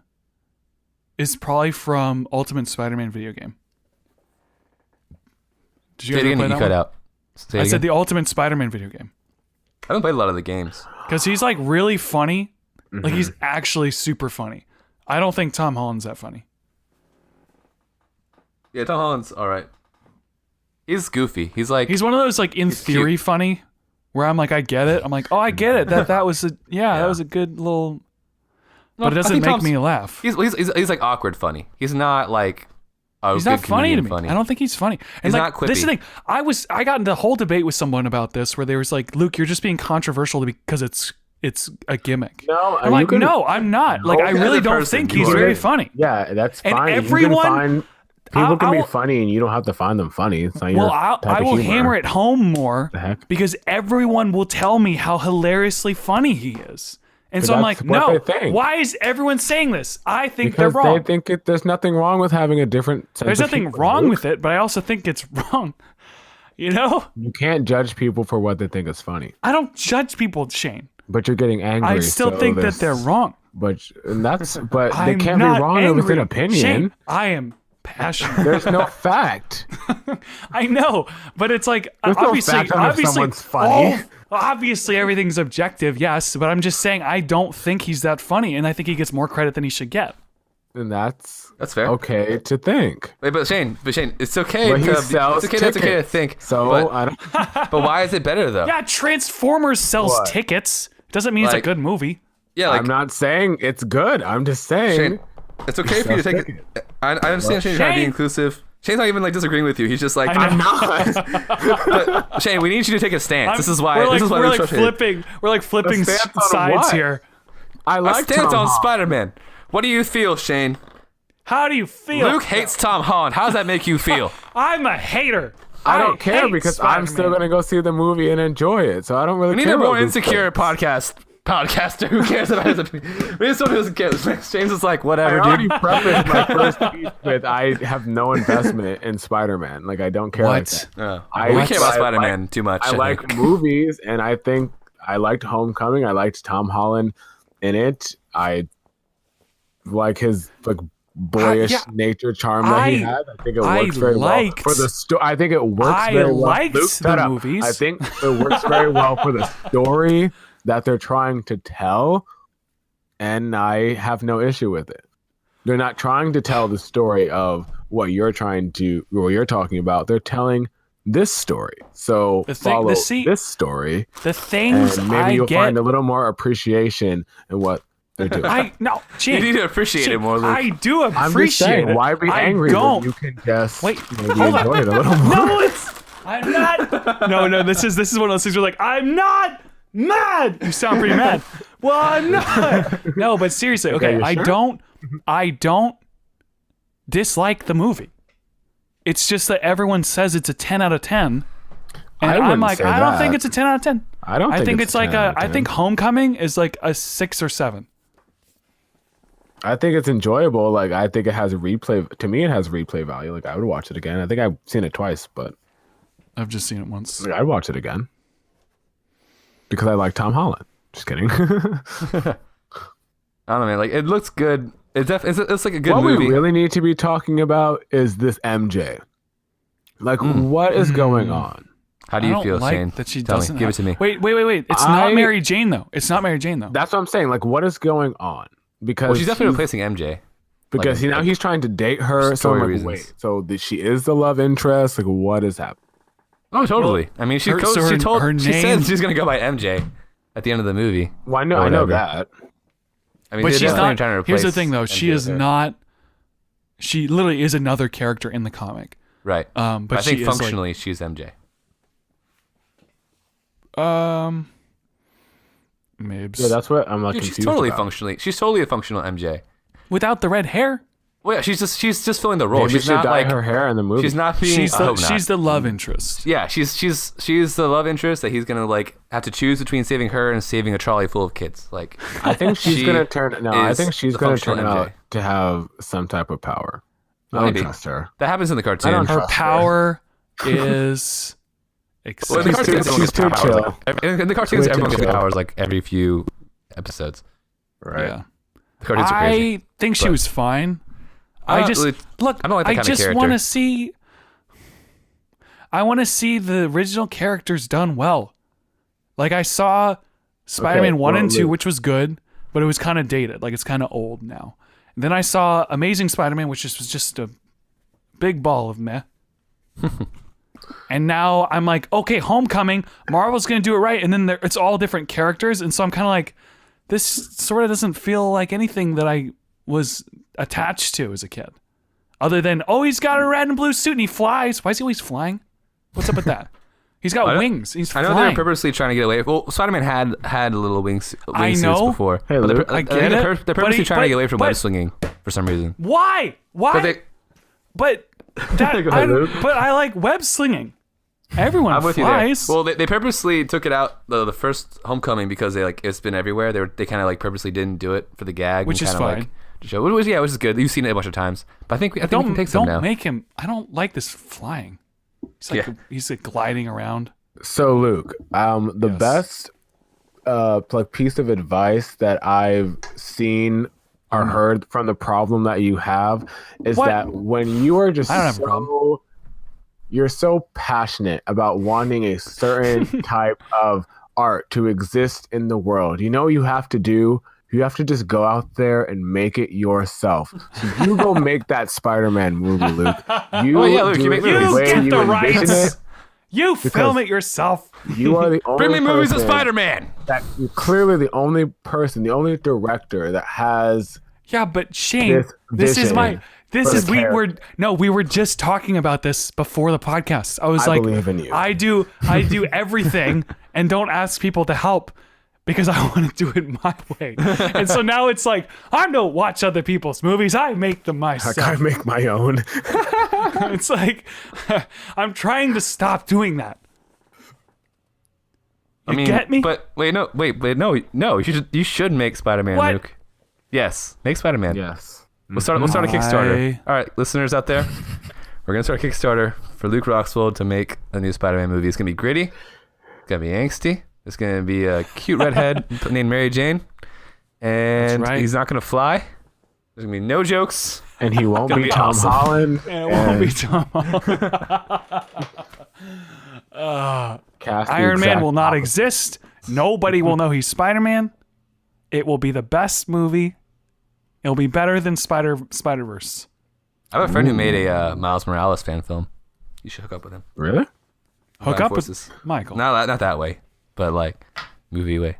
is probably from Ultimate Spider-Man video game. Did you Say it ever again. play You that cut one? out. Say it I said again. the Ultimate Spider-Man video game I haven't played a lot of the games. because he's like really funny. Like he's actually super funny. I don't think Tom Holland's that funny. Yeah, Tom Holland's all right. He's goofy. He's like He's one of those like in theory cute. funny, where I'm like I get it. I'm like oh I get it. That was a that was a good little. No, But it I doesn't think make Tom's- me laugh. He's like awkward funny. He's not like a He's good not funny to comedian me. funny. I don't think he's funny. And He's like, not quippy. This is the thing. I got into a whole debate with someone about this where they was like, Luke, you're just being controversial because it's a gimmick. No, I'm like, no, I'm not. Like, I as really a don't person, think you he's are. very funny. Yeah, that's And fine. everyone- People can I be will- funny, and you don't have to find them funny. It's not Well, your I type will of humor. hammer it home more The heck? because because everyone will tell me how hilariously funny he is. And so I'm like, that's what no, they think. why is everyone saying this? I think Because they're wrong. they think there's nothing wrong with having a different sense There's of nothing humor, wrong Luke. with it, but I also think it's wrong. You know? You can't judge people for what they think is funny. I don't judge people, Shane. But you're getting angry. I still so think that there's- they're wrong. But they I'm can't be not wrong with an angry. opinion. Shane, I am passionate. There's no fact. I know, but it's like There's no obviously, fact on if obviously, someone's funny. obviously everything's objective, yes. But I'm just saying I don't think he's that funny, and I think he gets more credit than he should get. And that's fair. okay to think. Wait, but Shane, it's okay. But he to, sells it's okay. That's okay to tickets. think. So but, I don't. but why is it better though? Yeah, Transformers sells What? tickets. Doesn't mean it's a Like- good movie. Yeah, like I'm not saying it's good. I'm just saying. Shane, it's okay for you to take it. I understand Shane's trying to be Shane- inclusive. Shane's not even like disagreeing with you. He's just like, I know. Not. Shane, we need you to take a stance. This is why. we're like, this is why we're we're like frustrated. flipping. We're like flipping A stance on sides what? here. I A like stance Tom on Holland. Spider-Man. What do you feel, Shane? How do you feel? Luke hates Tom Holland. How does that make you feel? I'm a hater. I don't care hate because I'm still Spider-Man. gonna go see the movie and enjoy it. So I don't really We need care. a more about these insecure things. podcaster who cares about his opinion. We need someone who doesn't care. James is like, I whatever, already dude. prefaced my first speech with I have no investment in Spider-Man. Like I don't care. Like What? that. We care about I Spider-Man like- too much. I like think. movies, and I think I liked Homecoming. I liked Tom Holland in it. I like his boyish yeah. nature charm that he I- had. I think it I works very well liked- for the story. I think it works I very well. liked Luke, the shut up. movies. I think it works very well for the story that they're trying to tell, and I have no issue with it. They're not trying to tell the story of what you're talking about. They're telling this story. So follow this story, The things and maybe I you'll get. find a little more appreciation in what they're doing. No, You Jake, need to appreciate it more, Luke. I do I'm just appreciate saying, it. why be I angry don't. when you can just Wait, maybe hold on. enjoy it a little more? No, I'm not. No, this is one of those things where like I'm not mad. You sound pretty mad. Well, I'm not. No, but seriously, okay, you I sure? don't dislike the movie. It's just that everyone says it's a 10 out of 10. And I I'm wouldn't like, say I don't that. think it's a 10 out of 10. I don't think it's like 10 out of I 10. think Homecoming is like a 6 or 7. I think it's enjoyable. Like I think it has a replay. To me, it has replay value. Like I would watch it again. I think I've seen it twice, but I've just seen it once. like, I'd watch it again because I like Tom Holland. Just kidding. I don't know, man. Like, it looks good. It's like a good what movie. we really need to be talking about is this MJ. Like, what is going on? How do I you don't feel, like Shane? that she Tell doesn't me. Give have- it to me. Wait. It's not Mary Jane though. It's not Mary Jane though. That's what I'm saying. Like, what is going on? Because Well, she's definitely replacing MJ. because like, now he's trying to date her. So story I'm like, reasons. wait. So she is the love interest. Like, what is happening? Oh, totally. I mean, she her she name- said she's gonna go by MJ at the end of the movie. Well, I know Whatever. that. I mean, But they're she's definitely not. trying to Here's the replace thing, though. She MJ is with her. not. She literally is another character in the comic. Right. But I think she is, like- functionally she's MJ. Mabes. Yeah, that's what I'm like Dude, confused she's totally about. functionally. She's totally a functional MJ. Without the red hair. Well, yeah, she's just filling the role. Maybe She's she not dye like her hair in the movie. she's not being. She's I the hope not. she's the love interest. Yeah, she's the love interest that he's gonna like have to choose between saving her and saving a trolley full of kids. Like, I think she's she gonna turn. No, I is think she's the gonna functional turn MJ. out to have some type of power. I don't Maybe. trust her. that happens in the cartoon. don't Her trust power is. Well, in the She's cartoons, too- everyone she's gets too powers. chill. Like, in the cartoons, Way too everyone gets chill. powers like every few episodes. Right. Yeah. The cartoons are crazy. I think she but- was fine. I I don't just really- look. I don't like that kind of just character. want to see. I want to see the original characters done well. Like I saw Spider-Man 1 and 2, Luke. which was good, but it was kind of dated. Like it's kind of old now. And then I saw Amazing Spider-Man, which was just a big ball of meh. And now I'm like, okay, Homecoming, Marvel's gonna do it right, and then it's all different characters, and so I'm kind of like, this sort of doesn't feel like anything that I was attached to as a kid, other than he's got a red and blue suit and he flies. Why is he always flying? What's up with that? He's got wings. He's I flying. know they're purposely trying to get away. Well, Spider-Man had little wings I suits know. before. Hey, But Luke. they're, I think get they're it, they're purposely but- trying to get away from but- web swinging for some reason. Why? But But that Go ahead, Luke. but I like web slinging. Everyone I'm with flies. you there. Well, they purposely took it out the first Homecoming because it's been everywhere. They kind of like purposely didn't do it for the gag, Which and is kinda, fine. Like, to show which is good. You've seen it a bunch of times, but I think we can take some don't now. make him. I don't like this flying. He's like Yeah. he's like gliding around. So Luke, the Yes. best like piece of advice that I've seen or heard from the problem that you have is What? that when you are just I don't have a problem. you're so passionate about wanting a certain type of art to exist in the world. You know what you have to do? You have to just go out there and make it yourself. So you go make that Spider-Man movie, Luke. You Luke, do you it make the movies. way Get you the envision rights. it. You film it yourself. You are the only Bring me movies of person Spider-Man. that you're clearly the only person, the only director that has Yeah, but Shane, This this is my. vision This for is the we were just talking about this before the podcast. I was I like, believe in you. I do everything and don't ask people to help because I want to do it my way. And so now it's like I don't watch other people's movies. I make them I myself. gotta make my own. It's like I'm trying to stop doing that. You get me? But wait, no. You should make Spider-Man, What? Luke. Yes, make Spider-Man. Yes. We'll start a Kickstarter. I- All right, listeners out there, we're gonna start a Kickstarter for Luke Roxwold to make a new Spider-Man movie. It's gonna be gritty. It's gonna be angsty. It's gonna be a cute redhead named Mary Jane, and That's right. he's not gonna fly. There's gonna be no jokes. And he won't Gonna be be Tom awesome. Holland. And it won't be Tom Holland. Cast the Iron Man exact will not opposite. exist. Nobody will know he's Spider-Man. It will be the best movie. It'll be better than Spider-Verse. I have a friend who made a Miles Morales fan film. You should hook up with him. Really? Hook Combined up with forces. Michael. Not that way, but like movie way.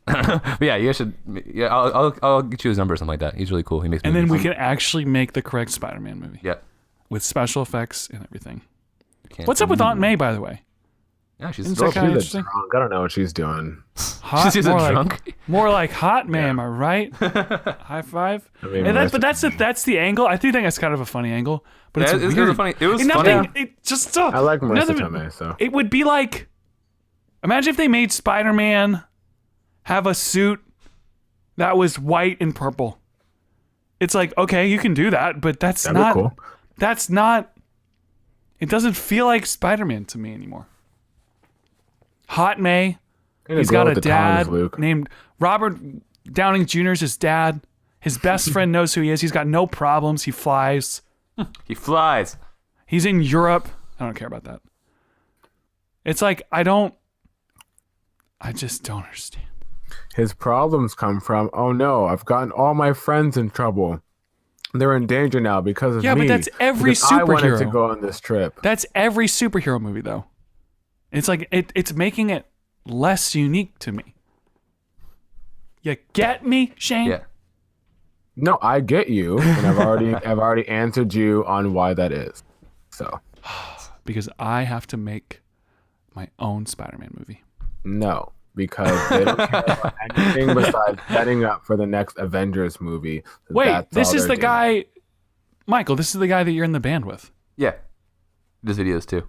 But yeah, you should. Yeah, I'll get you his number or something like that. He's really cool. He makes. And then we movies. can actually make the correct Spider-Man movie Yeah. with special effects and everything. Can't- What's up with Aunt May, by the way? Yeah, she's Isn't that adorable. kinda She's a interesting? drunk. I don't know what she's doing. Hot, She's a more like, drunk. more like hot, May. Am I right? High five. I mean, And most but that's the angle. I do think that's kind of a funny angle. But Yeah, it's it was weird. funny. It was nothing. funny. It just. I like Marissa nothing- Tomei, so It would be like, imagine if they made Spider-Man have a suit that was white and purple. It's like, okay, you can do that, but that's that'd not. be cool. That's not. It doesn't feel like Spider-Man to me anymore. Hot May. Gotta He's go got with a the times, dad Luke. named Robert Downing Jr. is his dad. His best friend knows who he is. He's got no problems. He flies. He flies. He's in Europe. I don't care about that. It's like I just don't understand. His problems come from, oh no, I've gotten all my friends in trouble. They're in danger now because of me. Yeah, but that's every because I wanted to superhero. go on this trip. That's every superhero movie though. It's like it's making it less unique to me. You get me, Shane? Yeah. No, I get you, and I've already answered you on why that is. So Because I have to make my own Spider-Man movie. no, because they don't care about anything besides setting up for the next Avengers movie. Wait, That's this all is they're the doing. guy, Michael. This is the guy that you're in the band with. Yeah. There's videos too.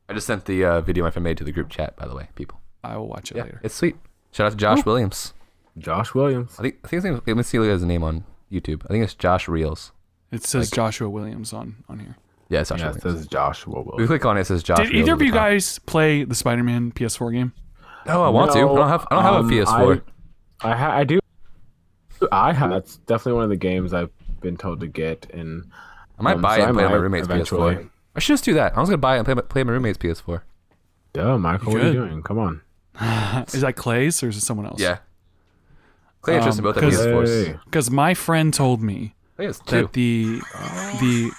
I just sent the video my friend made to the group chat, by the way, people. I will watch it Yeah, later. it's sweet. Shout out to Josh Williams. Josh Williams. I think his name. Let me see his name on YouTube. I think it's Josh Reels. It says Joshua Williams on here. Yeah, it's Josh Yeah, it Williams. says Joshua If you Williams. click on it, it says Josh. Did Reels either at of the you top. guys play the Spider-Man PS4 game? No, I want to. No, I don't have a PS4. I do. I have. That's definitely one of the games I've been told to get, and I might buy it and play on my might roommate's eventually. PS4. I should just do that. I was gonna buy it and play my roommate's PS4. Duh, Michael, what are you Good. doing? Come on. Is that Clay's or is it someone else? Yeah. Clay interested in both have 'cause- PS4s. Hey. Because my friend told me I think it's two. that the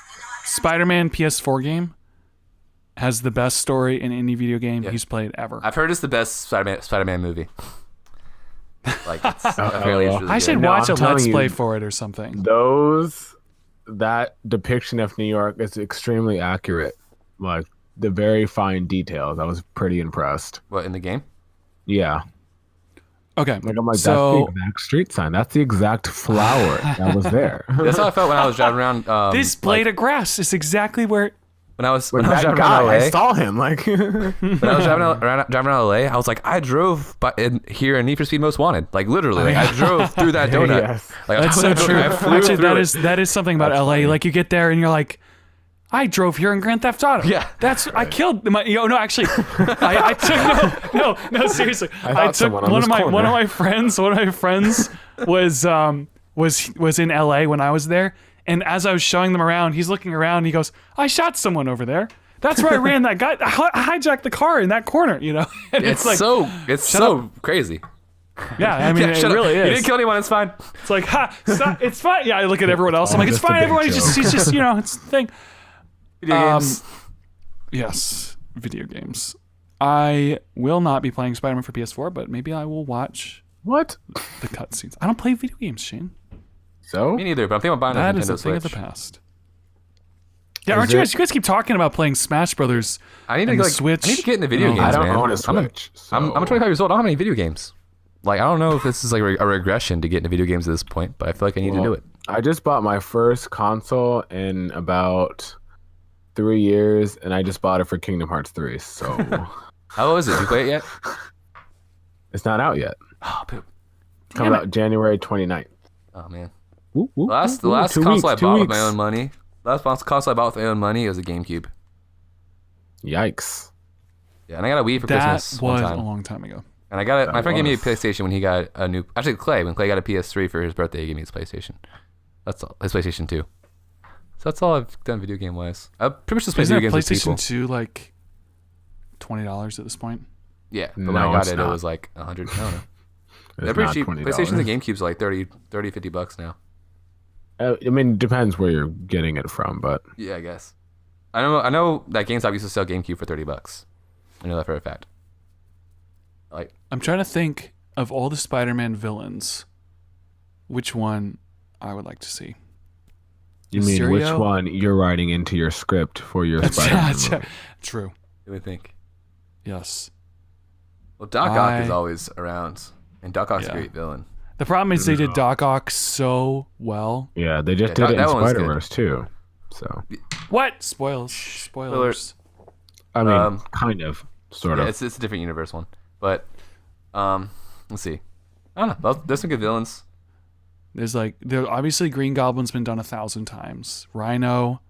Spider-Man PS4 game has the best story in any video game he's played ever. I've heard it's the best Spider-Man movie. Like it's apparently it's really I should good. No, watch I'm a telling Let's you. Play for it or something. That depiction of New York is extremely accurate. Like the very fine details. I was pretty impressed. What in the game? Yeah. Okay, Like I'm like, so that's the exact street sign. That's the exact flower that was there. That's how I felt when I was driving around. this blade of grass is exactly where. When I was Like, driving that around guy, LA. I saw him. Like, When I was driving around LA, I was like, I drove here in Need for Speed Most Wanted. Like literally, like, I drove through that donut. Yes. Like, That's so true. I flew Actually, through it. that is something about That's LA. funny. Like you get there and you're like, I drove here in Grand Theft Auto. Yeah. I killed my. No, actually, I took no. Seriously, I took one of my friends. One of my friends was in LA when I was there, and as I was showing them around, he's looking around. And he goes, "I shot someone over there. That's where I ran that guy. I hijacked the car in that corner." And it's like so crazy. Yeah, I mean, it really is. You didn't kill anyone. It's fine. It's like, it's fine. Yeah, I look at everyone else. I'm like, it's fine. Everyone, he's just, it's the thing. Video games. Yes, video games. I will not be playing Spider-Man for PS4, but maybe I will watch the cutscenes. I don't play video games, Shane. So? Me neither, but I'm thinking about buying a That Nintendo is a thing of Switch. the past. Yeah, aren't you guys? You guys keep talking about playing Smash Brothers. I need and to the Switch. I need to get into video games. I don't man. own a Switch. I'm 25 years old. I don't have any video games. Like, I don't know if this is like a regression to get into video games at this point, but I feel like I need to do it. I just bought my first console in about 3 years, and I just bought it for Kingdom Hearts 3. So How is it? Did you play it yet? it's not out yet. Oh, poop. Comes out January 29th. Oh man. Ooh, ooh, The last ooh, 2 console weeks, I 2 bought with weeks. my own money. Last console I bought with my own money was a GameCube. Yikes. Yeah, and I got a Wii for That Christmas one was a time. long time ago. And I got it. That My friend gave me a was. PlayStation when he got a new. Actually, when Clay got a PS3 for his birthday, he gave me his PlayStation. That's all. His PlayStation 2. So that's all I've done video game wise. I pretty much just play Isn't video a games with people. PlayStation 2 like $20 at this point? Yeah, but No, when I got it's it, not. it was like 100. I don't know. It's They're pretty not cheap. $20. PlayStations and GameCubes are like 30, $50 now. I mean, it depends where you're getting it from, but Yeah, I guess. I know that GameStop used to sell GameCube for $30. I know that for a fact. Like, I'm trying to think of all the Spider-Man villains, which one I would like to see. you mean which Mysterio? one you're writing into your script for your Spider-Man movie? True. let me think. Yes. Well, Doc Ock is always around, and Doc Ock's a great villain. The problem is they did Doc Ock so well. Yeah, they just Yeah, did it in that one was Spider-Verse too. So What? Spoilers. I mean, kind of, sort Yeah, of. it's a different universe one, but let's see. I don't know. There's some good villains. There's obviously Green Goblin's been done 1,000 times. Rhino,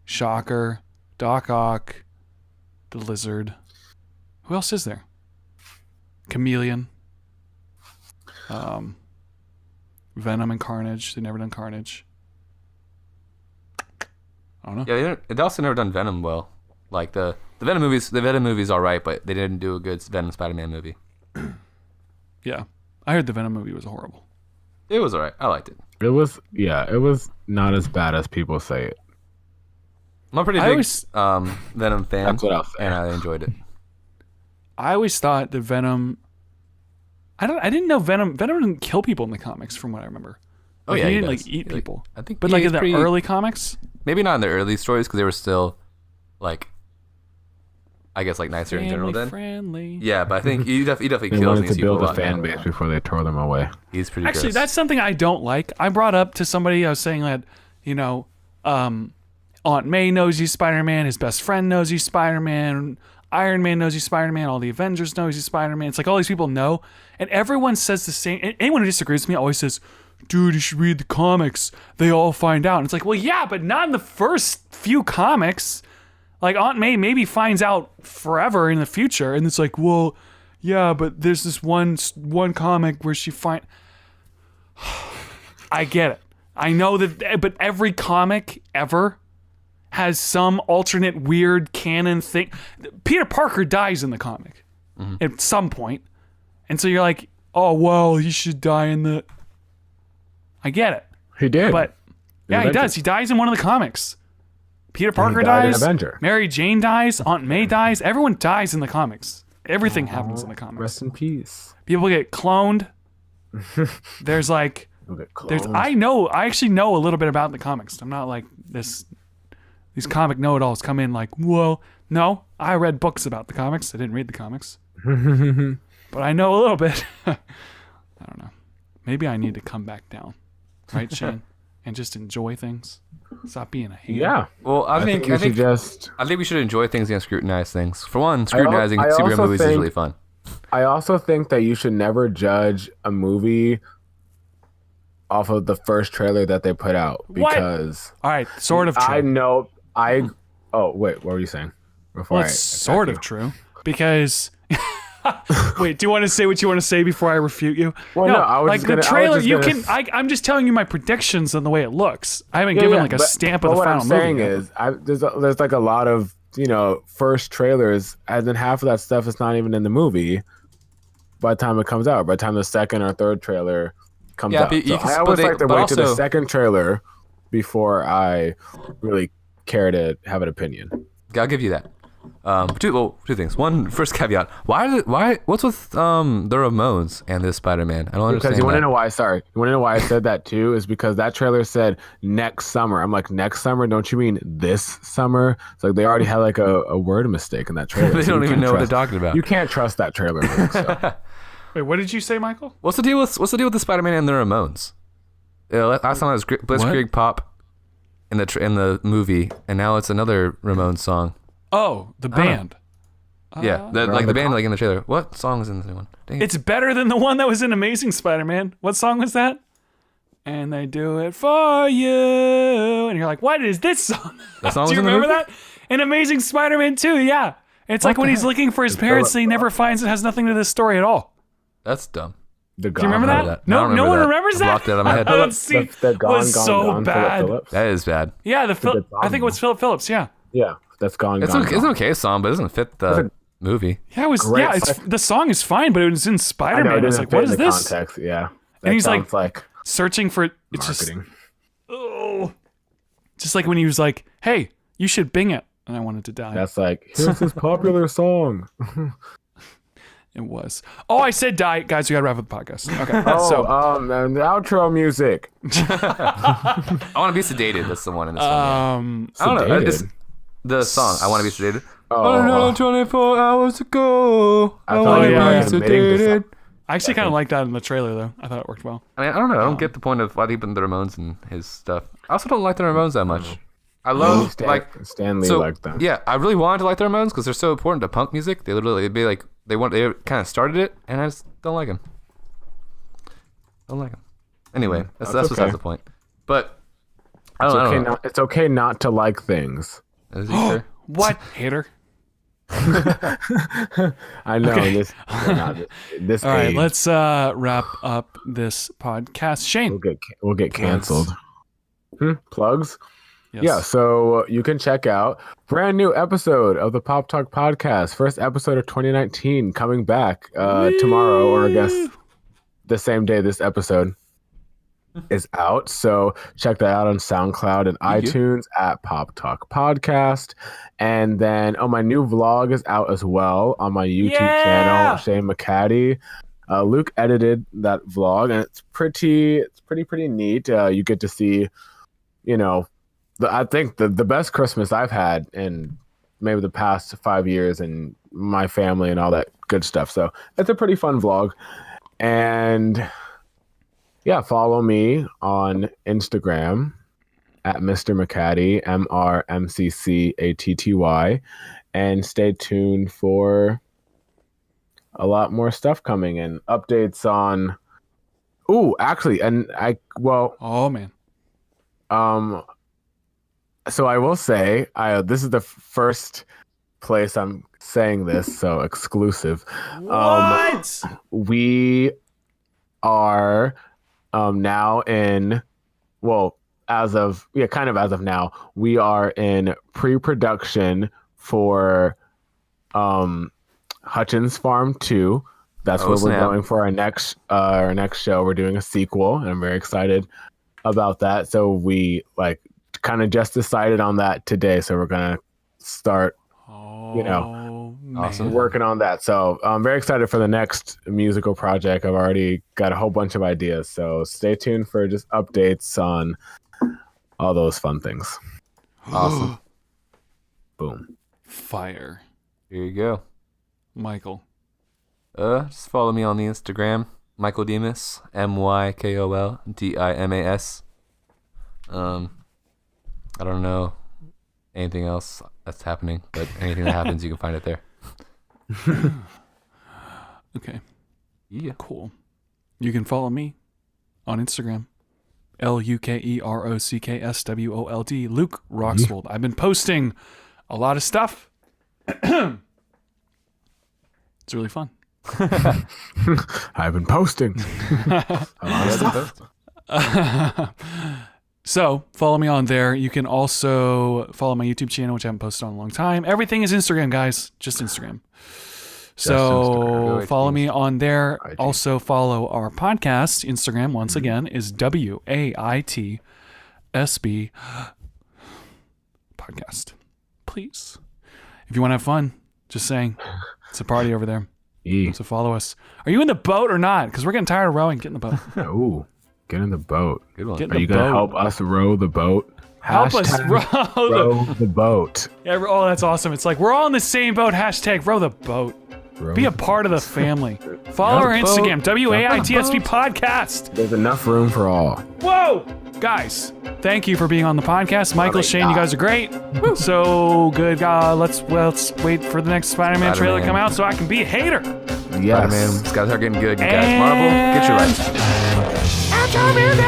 Shocker, Doc Ock, the Lizard. Who else is there? Chameleon. Venom and Carnage. They've never done Carnage. I don't know. Yeah, they also never done Venom well. Like the Venom movies. The Venom movies all right, but they didn't do a good Venom Spider-Man movie. Yeah. I heard the Venom movie was horrible. It was alright. I liked it. It was not as bad as people say it. I'm a pretty I big always- Venom fan, That's what I'll say. and I enjoyed it. I always thought that Venom. I didn't know Venom didn't kill people in the comics, from what I remember. Oh Like, yeah, he he didn't does. eat He, people. I think, But yeah, in he's the pretty- early comics, maybe not in the early stories because they were still like, I guess like nicer in general then. friendly. Yeah, but I think he definitely They kills wanted these to people build a lot fan now. base before they tore them away. He's pretty. Actually, gross. that's something I don't like. I brought up to somebody. I was saying that Aunt May knows he's Spider-Man. His best friend knows he's Spider-Man. Iron Man knows he's Spider-Man. All the Avengers know he's Spider-Man. It's like all these people know, and everyone says the same. Anyone who disagrees with me always says, "Dude, you should read the comics. They all find out." And it's like, well, yeah, but not in the first few comics. Like Aunt May maybe finds out forever in the future, and it's like, well, yeah, but there's this one comic where she I get it. I know that, but every comic ever has some alternate weird canon thing. Peter Parker dies in the comic at some point, and so you're like, oh well, he should die in the. I get it, He did. but yeah, he Avenger. does. He dies in one of the comics. Peter Parker died in dies. Avenger. Mary Jane dies. Aunt May dies. Everyone dies in the comics. Everything happens in the comics. Rest in peace. People get cloned. There's like, there's. I actually know a little bit about the comics. I'm not like this. These comic know-it-alls come in like, whoa. No, I read books about the comics. I didn't read the comics, but I know a little bit. I don't know. Maybe I need to come back down, right, Shane, and just enjoy things. Stop being a hater. Yeah. Well, I think we should just. I think we should enjoy things and scrutinize things. For one, scrutinizing I superhero also movies is think- really fun. I also think that you should never judge a movie off of the first trailer that they put out What? because All right, sort of true. I know Oh wait, what were you saying? Before Well, it's sort of true because. Wait, do you want to say what you want to say before I refute you? Well, no, I was like just the gonna- I was trailer. just You gonna can. I'm just telling you my predictions on the way it looks. I haven't given like a stamp of the final movie. What I'm saying yet. is, there's like a lot of first trailers, and then half of that stuff is not even in the movie by the time it comes out. By the time the second or third trailer comes out, but so I always like to wait to the second trailer before I really care to have an opinion. I'll give you that. Two things. One, first caveat. What's with the Ramones and this Spider-Man? I don't understand. Because you want to know why? Sorry, you want to know why I said that too? Is because that trailer said next summer. I'm like, next summer? Don't you mean this summer? It's like they already had like a word mistake in that trailer. They don't even know what they're talking about. You can't trust that trailer. So. Wait, what did you say, Michael? What's the deal with the Spider-Man and the Ramones? Last time it was Blitzkrieg Pop in the movie, and now it's another Ramones song. Oh, the band. Yeah, the band, like in the trailer. What song is in the new one? Dang it. It's better than the one that was in Amazing Spider-Man. What song was that? And they do it for you. And you're like, what is this song? That song Do was you in the remember movie? that? In Amazing Spider-Man 2, yeah. It's like when he's looking for his parents and he never finds it. Has nothing to this story at all. That's dumb. Do you remember that? No, no one remembers that. Blocked it out of my head. That scene was so bad. That is bad. Yeah, I think it was Philip Phillips. Yeah. Yeah, that's gone. It's an okay song, but it doesn't fit the movie. Yeah, it was. Great Yeah, the song is fine, but it was in Spider-Man. I was like, what is this? Context, yeah. And he's like searching for it's marketing. just like when he was like, "Hey, you should Bing it," and I wanted to die. That's like, here's this popular song. It was. Oh, I said die, guys. We gotta wrap up the podcast. Okay. And the outro music. I Want to Be Sedated. That's the one in this one. I don't know. It's the song. I Want to Be Sedated. Oh, 24 hours ago. I thought you were admitting to I actually kind of like that in the trailer, though. I thought it worked well. I mean, I don't know. I don't get the point of why they put the Ramones in his stuff. I also don't like the Ramones that much. I love Stan Lee like them. Yeah, I really wanted to like the Ramones because they're so important to punk music. They literally they kind of started it, and I just don't like them. Don't like them. Anyway, that's besides the point. But I don't know. It's okay not to like things. Is he sure? What hater? I know this. All right, age, let's wrap up this podcast. Shayne, we'll get canceled. Plugs. yes. Yeah, so you can check out brand new episode of the Pop Talk podcast. First episode of 2019 coming back tomorrow, or I guess the same day this episode is out. So check that out on SoundCloud and iTunes at Pop Talk Podcast. And then my new vlog is out as well on my YouTube channel, Shayne McCaddy. Luke edited that vlog, and it's pretty neat. You get to see, I think the best Christmas I've had in maybe the past 5 years, and my family and all that good stuff. So it's a pretty fun vlog. And yeah, follow me on Instagram at Mr. McCaddy, MrMCCATTY, and stay tuned for a lot more stuff coming and updates on. Oh man. So I will say, this is the first place I'm saying this, so exclusive. What? We are now in, as of now, we are in pre-production for Hutchins Farm 2. That's where we're going for our next show. We're doing a sequel, and I'm very excited about that. So we kind of just decided on that today. So we're gonna start, Awesome. working on that. So I'm very excited for the next musical project. I've already got a whole bunch of ideas. So stay tuned for just updates on all those fun things. Awesome. Boom. Fire. Here you go. Michael. Just follow me on the Instagram, Michael Dimas, MykolDimas. I don't know anything else that's happening, but anything that happens, you can find it there. Okay. Yeah. Cool. You can follow me on Instagram LukeRockswold. Luke Rockswold. I've been posting a lot of stuff. It's really fun. I've been posting. A lot of stuff. So follow me on there. You can also follow my YouTube channel, which I haven't posted on a long time. Everything is Instagram, guys. Just Instagram. So Instagram. follow me on there. IG. Also follow our podcast. Instagram, once again, is WAITSB podcast. Please. If you want to have fun, just saying. It's a party over there. So follow us. Are you in the boat or not? Because we're getting tired of rowing. Get in the boat. Ooh, get in the boat. Good one. Get in Are the you going to boat. help us row the boat? Help us Hashtag row the boat. Yeah, oh, that's awesome. It's like we're all in the same boat. Hashtag row the boat. Row Be a the part of the family. Follow our boat. Instagram, WAITSB podcast. There's enough room for all. Whoa! Guys, thank you for being on the podcast. Michael, my Shane, you guys are great. So good. Let's wait for the next Spider-Man trailer to come out so I can be a hater. Yes. Spider-Man, it's got to start getting good. You guys, Marvel, get your right. After a minute.